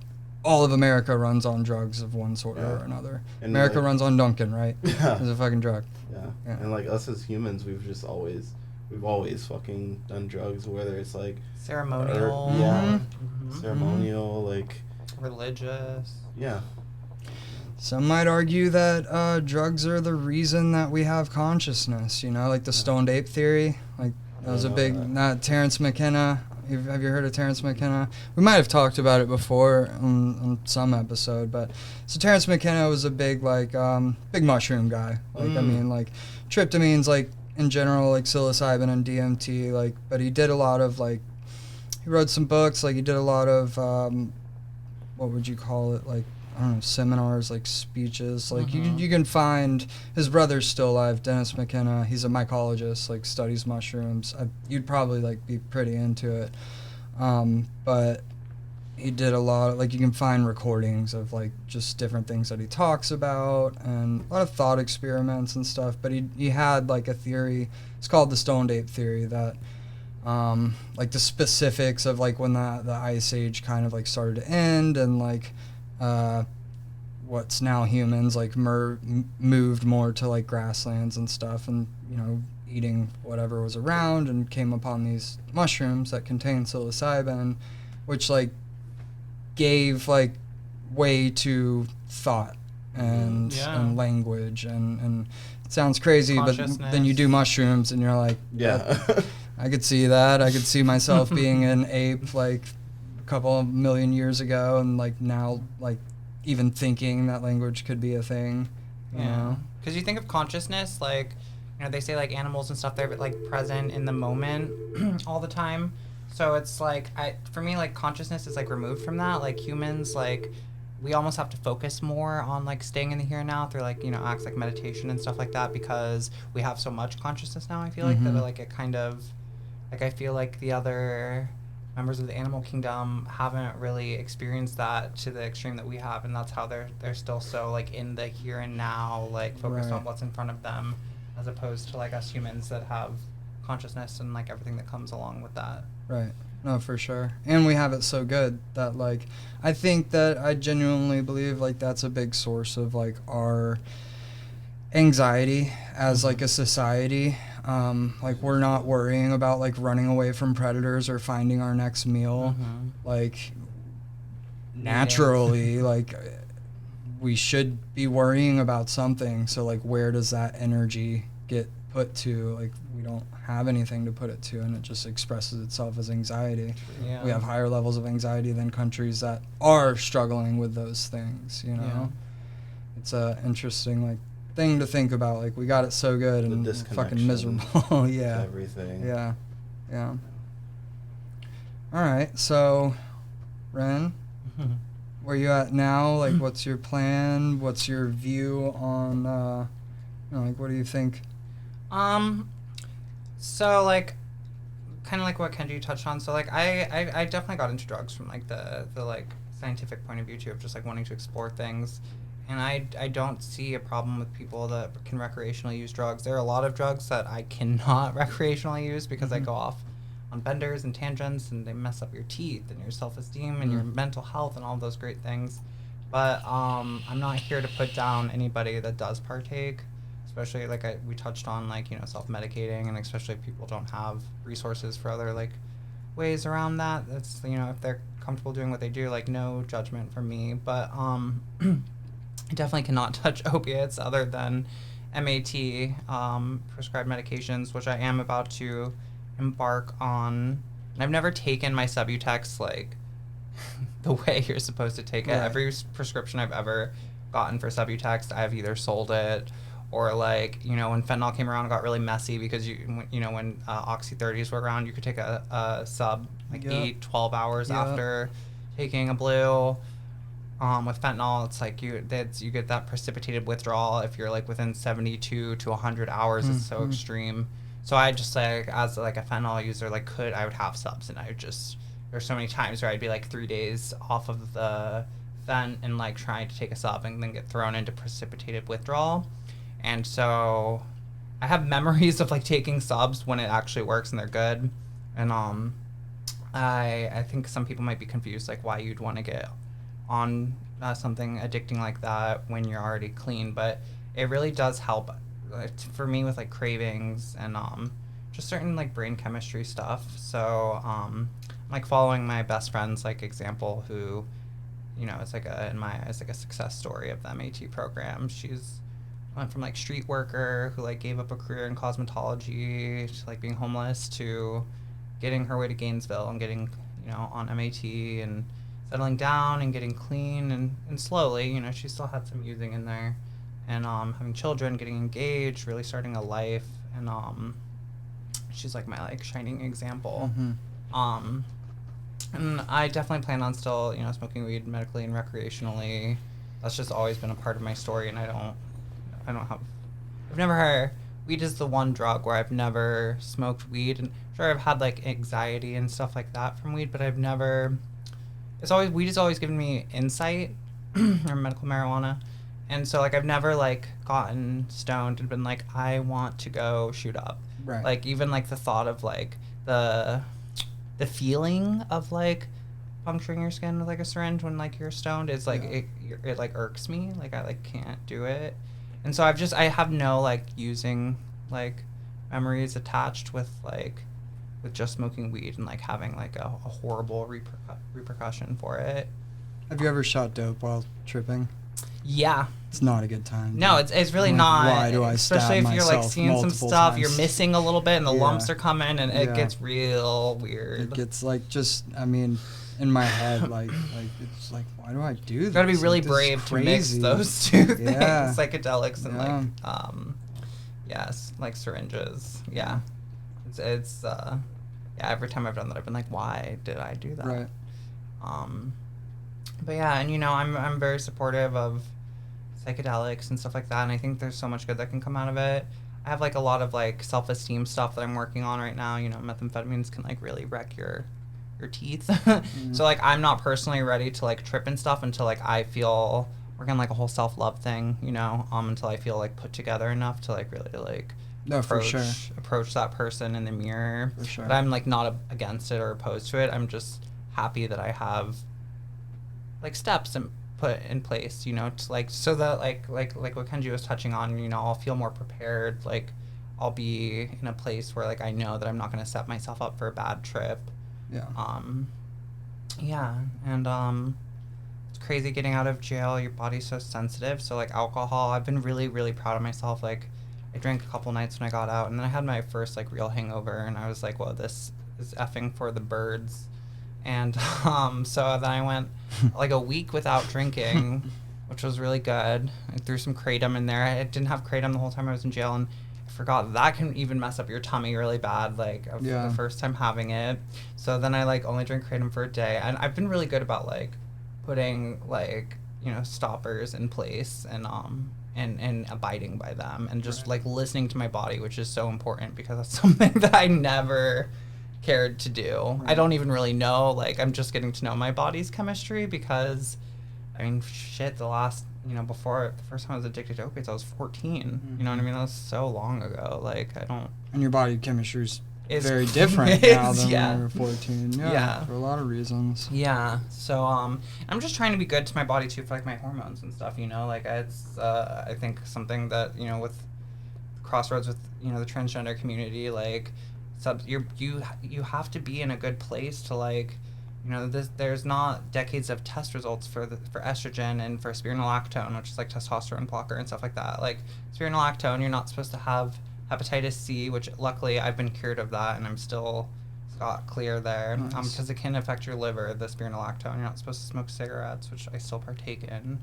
all of America runs on drugs of one sort Yeah. or another. And, America like- runs on Dunkin', right? Yeah. It's a fucking drug. Yeah. Yeah. And like us as humans, we've always fucking done drugs, whether it's like Ceremonial. yeah, Mhm. ceremonial, like Religious. yeah, Some might argue that drugs are the reason that we have consciousness, you know, like the stoned ape theory. Like that was a know big, that. Terrence McKenna. Have you heard of Terrence McKenna? We might have talked about it before on some episode, but so Terrence McKenna was a big big mushroom guy. Like I mean like tryptamines like in general like psilocybin and DMT like, but he did a lot of like he wrote some books, like he did a lot of what would you call it, like I don't know, seminars, like speeches. Like you can find his brother's still alive, Dennis McKenna. He's a mycologist, like studies mushrooms. You'd probably like be pretty into it, but he did a lot. Like you can find recordings of like just different things that he talks about and a lot of thought experiments and stuff. But he had like a theory. It's called the stoned ape theory that. Like the specifics of like when the ice age kind of like started to end and like what's now humans like moved more to like grasslands and stuff and you know eating whatever was around and came upon these mushrooms that contain psilocybin, which like gave like way to thought and Yeah. and language and it sounds crazy, but then you do mushrooms and you're like yeah, I could see that. I could see myself being an ape like a couple of million years ago and like now like even thinking that language could be a thing, you know? Because you think of consciousness, like, you know, they say like animals and stuff, they're like present in the moment all the time. So it's like, for me, like consciousness is like removed from that. Like humans, like we almost have to focus more on like staying in the here and now through like, you know, acts like meditation and stuff like that because we have so much consciousness now, I feel like, that like it kind of, like I feel like the other members of the animal kingdom haven't really experienced that to the extreme that we have, and that's how they're still so like in the here and now, like focused on what's in front of them, as opposed to like us humans that have consciousness and like everything that comes along with that. Right. No, for sure. And we have it so good that like I think that I genuinely believe like that's a big source of like our anxiety as like a society. Like we're not worrying about like running away from predators or finding our next meal. Like naturally, like we should be worrying about something. So like where does that energy get put to? Like we don't have anything to put it to, and it just expresses itself as anxiety. Yeah. We have higher levels of anxiety than countries that are struggling with those things, you know. Yeah. It's a interesting like thing to think about. Like we got it so good The and we're fucking disconnection miserable. Yeah. Everything. Yeah. Yeah. All right. So, Ren, where you at now? Like, what's your plan? What's your view on, you know, like, what do you think? So like, kind of like what Kenji touched on. So like, I definitely got into drugs from like the like scientific point of view too, of just like wanting to explore things. And I don't see a problem with people that can recreationally use drugs. There are a lot of drugs that I cannot recreationally use because I go off on benders and tangents, and they mess up your teeth and your self-esteem and your mental health and all those great things. But I'm not here to put down anybody that does partake, especially like we touched on, like, you know, self-medicating, and especially if people don't have resources for other like ways around that. That's, you know, if they're comfortable doing what they do, like no judgment from me. But I definitely cannot touch opiates other than MAT, prescribed medications, which I am about to embark on. And I've never taken my Subutex like the way you're supposed to take it. Right. Every prescription I've ever gotten for Subutex, I've either sold it or, like, you know, when fentanyl came around, it got really messy because when Oxy 30s were around, you could take a sub like 8-12 hours after taking a blue. With fentanyl, it's like you get that precipitated withdrawal if you're like within 72 to 100 hours. It's so extreme. So I just, like, as like a fentanyl user, like I would have subs, and I would just, there's so many times where I'd be like 3 days off of the fent and like trying to take a sub and then get thrown into precipitated withdrawal. And so I have memories of like taking subs when it actually works and they're good. And I think some people might be confused, like why you'd want to get on something addicting like that when you're already clean, but it really does help for me with like cravings and just certain like brain chemistry stuff. So I'm like following my best friend's like example, who, you know, it's like in my eyes like a success story of the MAT program. She's went from like street worker who like gave up a career in cosmetology to like being homeless to getting her way to Gainesville and getting, you know, on MAT and settling down and getting clean, and slowly, you know, she still had some using in there, and having children, getting engaged, really starting a life, and she's like my like shining example. And I definitely plan on still, you know, smoking weed medically and recreationally. That's just always been a part of my story, and I've never had, weed is the one drug where I've never smoked weed, and sure, I've had like anxiety and stuff like that from weed, but I've never, weed has always given me insight or medical marijuana. And so like I've never like gotten stoned and been like, I want to go shoot up. Right. Like even like the thought of like the feeling of like puncturing your skin with like a syringe when like you're stoned is like it like irks me. Like I like can't do it. And so I have no like using like memories attached with just smoking weed and like having like a horrible repercussion for it. Have you ever shot dope while tripping? Yeah. It's not a good time. No, it's really not. Why do I especially stab if you're like myself seeing some multiple stuff, times? you're missing a little bit, and the lumps are coming, and it Yeah. gets real weird. It gets like just, I mean, in my head, like it's like, why do I do this? You gotta be really Like, this is brave to mix crazy. those two things, Yeah. psychedelics and Yeah. yes, like syringes. Yeah, it's yeah. Every time I've done that, I've been like, why did I do that? Right. But yeah, and you know, I'm very supportive of psychedelics and stuff like that, and I think there's so much good that can come out of it. I have like a lot of like self-esteem stuff that I'm working on right now. You know, methamphetamines can like really wreck your teeth. So like I'm not personally ready to like trip and stuff until like I feel working on like a whole self-love thing, you know, until I feel like put together enough to like really like approach that person in the mirror. For sure. But I'm like not against it or opposed to it. I'm just happy that I have like steps and put in place, you know, to like so that like what Kenji was touching on, you know, I'll feel more prepared, like I'll be in a place where like I know that I'm not going to set myself up for a bad trip. Yeah. Yeah, and it's crazy getting out of jail. Your body's so sensitive. So like alcohol, I've been really, really proud of myself. Like I drank a couple nights when I got out, and then I had my first like real hangover, and I was like, well, this is effing for the birds. And so then I went like a week without drinking, which was really good. I threw some kratom in there. I didn't have kratom the whole time I was in jail, and I forgot that can even mess up your tummy really bad, like the first time having it. So then I like only drank kratom for a day, and I've been really good about like putting like, you know, stoppers in place and abiding by them, and just like listening to my body, which is so important because that's something that I never cared to do. I don't even really know, like I'm just getting to know my body's chemistry because I mean shit, the last, you know, before the first time I was addicted to opiates I was 14. You know what I mean? That was so long ago. Like I don't, and your body chemistry is very crazy. different now than Yeah. when you were 14. Yeah, for a lot of reasons. Yeah. So I'm just trying to be good to my body too, for like my hormones and stuff, you know, like it's I think something that, you know, with crossroads with, you know, the transgender community, like you have to be in a good place to like, you know, there's not decades of test results for estrogen and for spironolactone, which is like testosterone blocker and stuff like that. Like spironolactone, you're not supposed to have hepatitis C, which luckily I've been cured of that, and I'm still got clear there. Nice. Because it can affect your liver, the spironolactone. You're not supposed to smoke cigarettes, which I still partake in.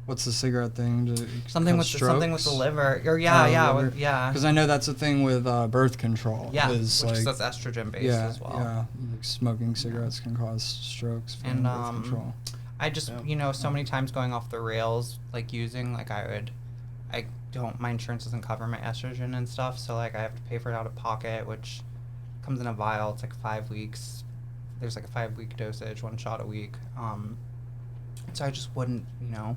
What's the cigarette thing? Something with the liver, or yeah. Because I know that's a thing with birth control. Yeah, is which like, that's estrogen based as well. Yeah, like smoking cigarettes can cause strokes from birth control. I just, you know, so many times going off the rails, like using, like my insurance doesn't cover my estrogen and stuff, so like I have to pay for it out of pocket, which comes in a vial. It's like 5 weeks. There's like a 5-week dosage, 1 shot a week. So I just wouldn't, you know,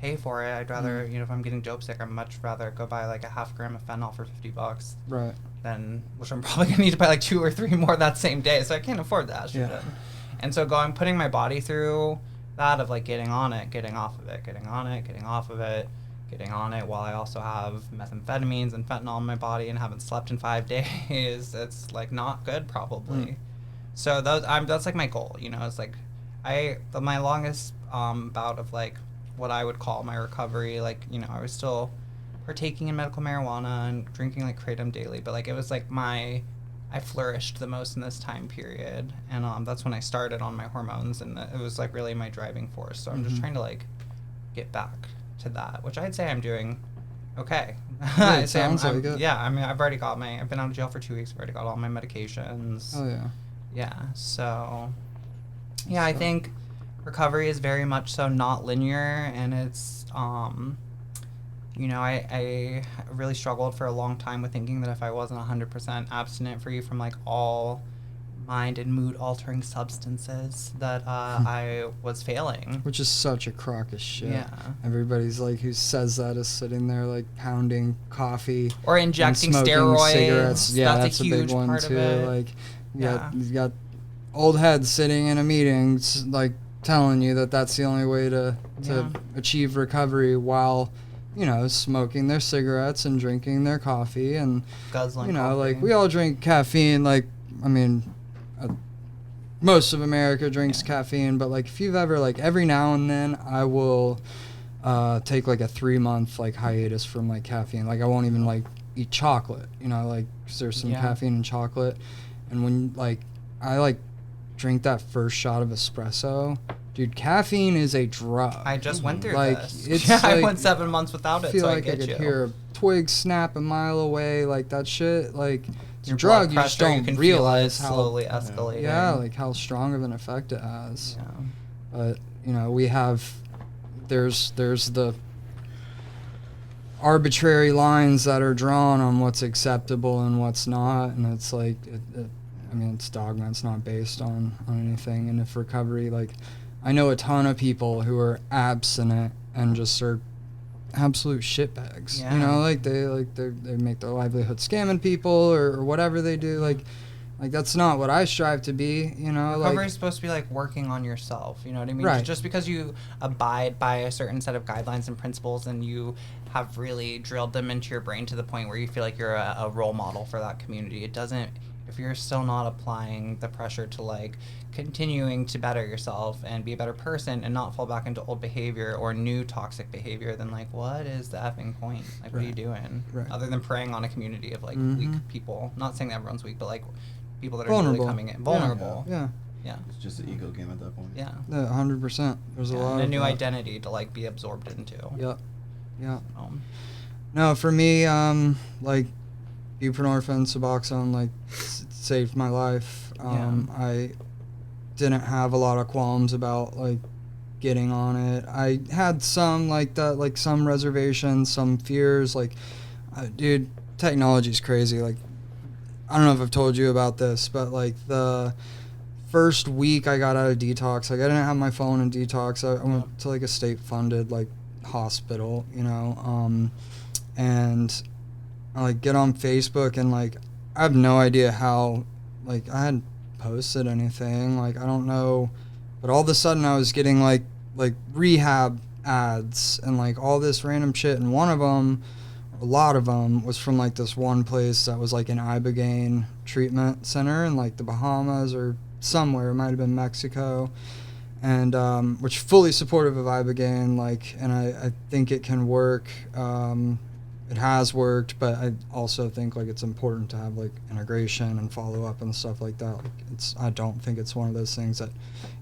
pay for it. I'd rather, you know, if I'm getting dope sick, I'd much rather go buy like a half gram of fentanyl for $50. Right. Then, which I'm probably gonna need to buy like 2 or 3 more that same day, so I can't afford that shit. Yeah. And so putting my body through that of like getting on it, getting off of it, getting on it, getting off of it, getting on it, while I also have methamphetamines and fentanyl in my body and haven't slept in 5 days, it's like not good probably. So that's like my goal, you know. It's like my longest bout of like what I would call my recovery, like, you know, I was still partaking in medical marijuana and drinking like kratom daily, but like it was like I flourished the most in this time period, and that's when I started on my hormones, and it was like really my driving force. So I'm just trying to like get back to that, which I'd say I'm doing okay. Yeah, it sounds like it. Yeah, I mean, I've been out of jail for 2 weeks. I've already got all my medications. Oh yeah. Yeah, so yeah, I think recovery is very much so not linear, and it's you know, I really struggled for a long time with thinking that if I wasn't 100% abstinent free from like all mind and mood altering substances, that I was failing. Which is such a crock of shit. Yeah. Everybody's like, who says that is sitting there like pounding coffee Or injecting and smoking steroids. cigarettes. Yeah, that's a huge big one part too. of it. Like, Yeah. you got old heads sitting in a meeting, like telling you that that's the only way to achieve recovery, while, you know, smoking their cigarettes and drinking their coffee and Guzzling you know, coffee. like we all drink caffeine. Like, I mean, most of America drinks caffeine, but like if you've ever, like, every now and then I will take like a 3-month like hiatus from like caffeine. Like I won't even like eat chocolate, you know, like 'cause there's some caffeine in chocolate, and when like I like drink that first shot of espresso, dude, caffeine is a drug. I just went through like this. it's I like, went 7 months without it, feel so like I I get could you. hear a twig snap a mile away. Like that shit, like it's a Your drug. blood You just pressure, don't can realize feel it how slowly escalating. yeah, like how strong of an effect it has. Yeah. But you know, we have there's the arbitrary lines that are drawn on what's acceptable and what's not, and it's like I mean, it's dogma. It's not based on anything. And if recovery, like, I know a ton of people who are abstinent and just are absolute shitbags. Yeah. You know, like they make their livelihood scamming people or whatever they do. Like, Like, that's not what I strive to be, you know? Recovery Like, is supposed to be like working on yourself, you know what I mean? Right. Just because you abide by a certain set of guidelines and principles and you have really drilled them into your brain to the point where you feel like you're a role model for that community, it doesn't, if you're still not applying the pressure to like continuing to better yourself and be a better person and not fall back into old behavior or new toxic behavior, then like what is the effing point? Like what are you doing? Right. Other than preying on a community of like weak people. Not saying that everyone's weak, but like people that are Vulnerable. really coming in. Vulnerable. yeah. Yeah. It's just an ego game at that point. Yeah. Yeah, 100%. There's a lot And a of new that. identity to like be absorbed into. Yep. Yeah. No, No, for me, like, buprenorphine, Suboxone, like, saved my life. I didn't have a lot of qualms about, like, getting on it. I had some, like, some reservations, some fears. Like, dude, technology's crazy. Like, I don't know if I've told you about this, but, like, the first week I got out of detox, like, I didn't have my phone in detox. I went to, like, a state-funded, like, hospital, you know, and I like get on Facebook and like I have no idea how, like, I hadn't posted anything, like I don't know, but all of a sudden I was getting like rehab ads and like all this random shit, and one of them, a lot of them, was from like this one place that was like an ibogaine treatment center in like the Bahamas or somewhere, it might have been Mexico, and which fully supportive of ibogaine, like, and I think it can work. It has worked, but I also think like it's important to have like integration and follow up and stuff like that. Like, I don't think it's one of those things that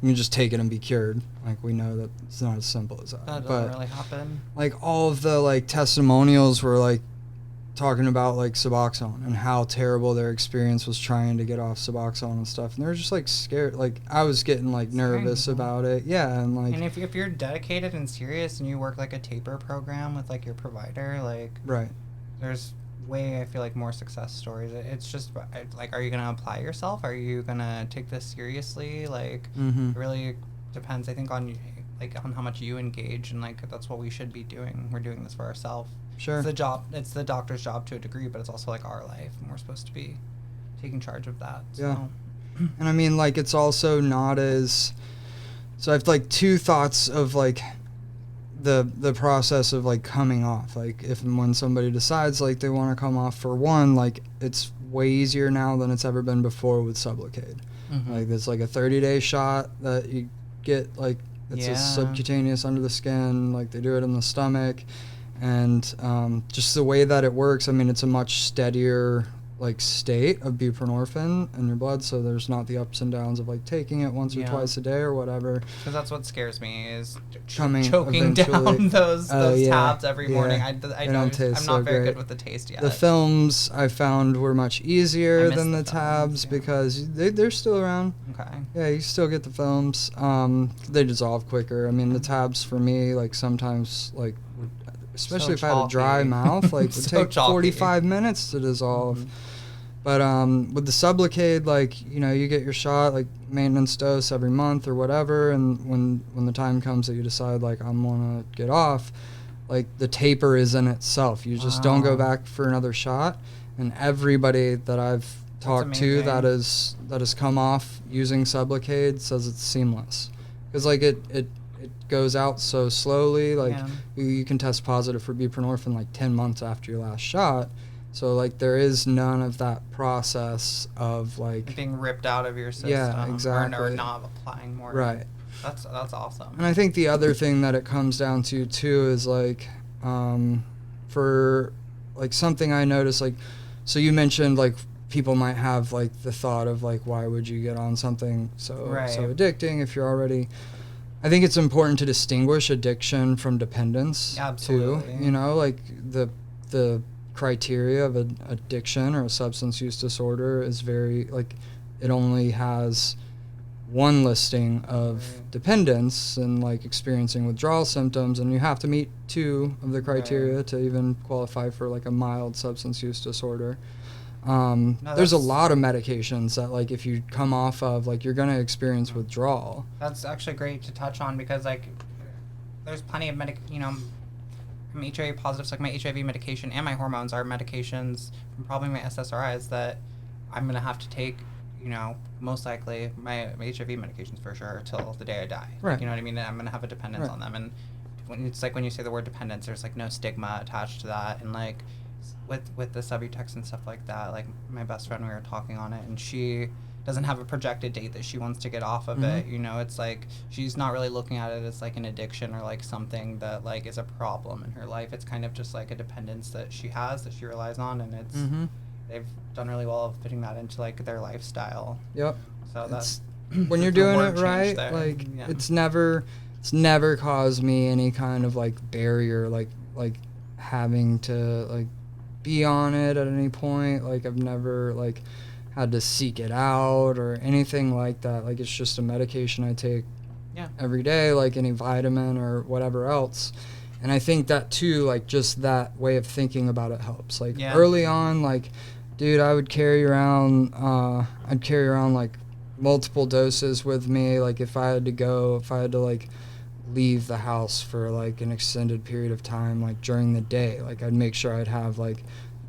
you can just take it and be cured. Like, we know that it's not as simple as that. that But doesn't really happen. like all of the like testimonials were like talking about like Suboxone and how terrible their experience was trying to get off Suboxone and stuff, and they were just like scared. Like, I was getting like nervous about it. Yeah, and like, And if you're dedicated and serious and you work like a taper program with like your provider, like right. there's way, I feel like, more success stories. It's just like, are you gonna apply yourself? Are you gonna take this seriously? Like, Mm-hmm. it really depends, I think, on on how much you engage, and like that's what we should be doing. We're doing this for ourselves. Sure. It's the doctor's job to a degree, but it's also like our life, and we're supposed to be taking charge of that. So. Yeah. And I mean, like, it's also not as, so I have like two thoughts of like the process of like coming off. Like, if and when somebody decides like they want to come off, for one, like, it's way easier now than it's ever been before with Sublocade. Mhm. Like, there's like a 30-day shot that you get, like, it's a subcutaneous under the skin, like they do it in the stomach, and just the way that it works, I mean, it's a much steadier like state of buprenorphine in your blood, so there's not the ups and downs of like taking it once or twice a day or whatever. Because that's what scares me, is Coming choking down those tabs every morning. I They know don't taste I'm so not very great. good with the taste yet. The films I found were much I easier miss than the the tabs films, yeah. because they're still around. Okay. Yeah, you still get the films. They dissolve quicker. I mean, the tabs for me, like, sometimes, like, especially if I had a dry chalky. mouth, like, would So take chalky. 45 minutes to dissolve. But with the Sublocade, like, you know, you get your shot, like, maintenance dose every month or whatever, and when the time comes that you decide, like, I'm gonna get off, like, the taper is in itself. You just don't go back for another shot. And everybody that I've talked to that has come off using Sublocade says it's seamless. Because, like, it goes out so slowly. Like, you can test positive for buprenorphine, like, 10 months after your last shot. So, like, there is none of that process of, like, being ripped out of your system. Yeah, exactly. Or not applying more. Right. That's awesome. And I think the other thing that it comes down to, too, is, like, for, like, something I noticed, like, so you mentioned, like, people might have, like, the thought of, like, why would you get on something so addicting if you're already... I think it's important to distinguish addiction from dependence, Absolutely. too. You know, like, the criteria of an addiction or a substance use disorder is very, like, it only has one listing of dependence and, like, experiencing withdrawal symptoms, and you have to meet two of the criteria to even qualify for, like, a mild substance use disorder. There's a lot of medications that, like, if you come off of, like, you're going to experience withdrawal. That's actually great to touch on, because, like, there's plenty of I'm HIV positive, so, like, my HIV medication and my hormones are medications from probably my SSRIs that I'm going to have to take you know, most likely my HIV medications for sure till the day I die. Right. Like, you know what I mean? I'm going to have a dependence Right. on them. And it's like when you say the word dependence, there's like no stigma attached to that. And like with the Subutex and stuff like that, like my best friend, we were talking on it, and she doesn't have a projected date that she wants to get off of it. You know, it's like she's not really looking at it as like an addiction or like something that like is a problem in her life. It's kind of just like a dependence that she has that she relies on, and it's they've done really well of fitting that into like their lifestyle. Yep. So that's when you're the doing word it change right, there. like Yeah. it's never caused me any kind of like barrier, like having to like be on it at any point. Like I've never like had to seek it out or anything like that. Like it's just a medication I take every day, like any vitamin or whatever else. And I think that too, like just that way of thinking about it helps. Like early on, like, dude, I would carry around like multiple doses with me. Like if I had to like leave the house for like an extended period of time, like during the day, like I'd make sure I'd have like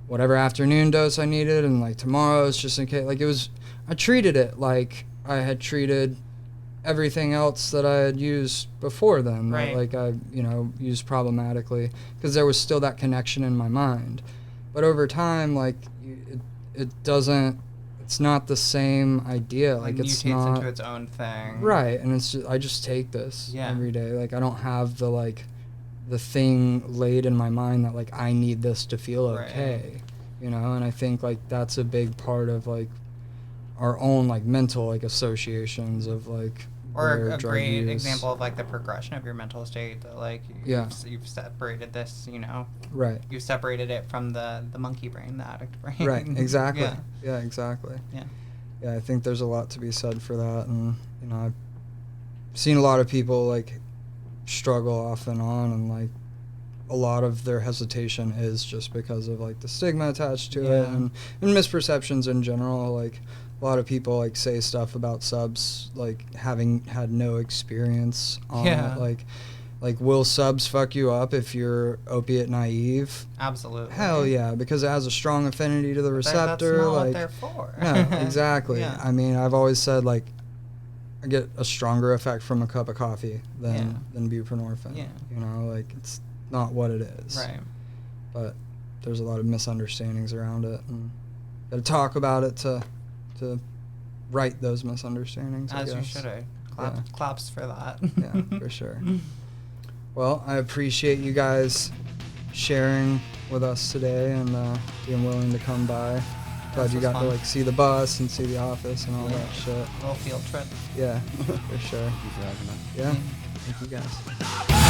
whatever afternoon dose I needed, and like tomorrow's just in case. Like I treated it like I had treated everything else that I had used before then, that like I, you know, used problematically, because there was still that connection in my mind. But over time, like it's not the same idea. Like it's mutates not into its own thing. Right, and I just take this every day. Like I don't have the thing laid in my mind that like I need this to feel okay, you know. And I think like that's a big part of like our own like mental like associations of like, or a great example of like the progression of your mental state, that like you've separated this, you know, you've separated it from the monkey brain, the addict brain. Exactly. Exactly. I think there's a lot to be said for that. And you know, I've seen a lot of people like struggle off and on, and like a lot of their hesitation is just because of like the stigma attached to it, and misperceptions in general. Like a lot of people like say stuff about subs like having had no experience on it. Like will subs fuck you up if you're opiate naive? Absolutely. Hell yeah, because it has a strong affinity to the receptor. That's not like what they're for. No, exactly. I mean, I've always said like I get a stronger effect from a cup of coffee than buprenorphine. You know, like it's not what it is. Right. But there's a lot of misunderstandings around it, and gotta talk about it to right those misunderstandings. As you should. Claps for that. Yeah, for sure. Well, I appreciate you guys sharing with us today and being willing to come by. Glad you got to like see the bus and see the office and all that shit. Little field trip. Yeah, for sure. Thank you for having us. Yeah, thank you guys.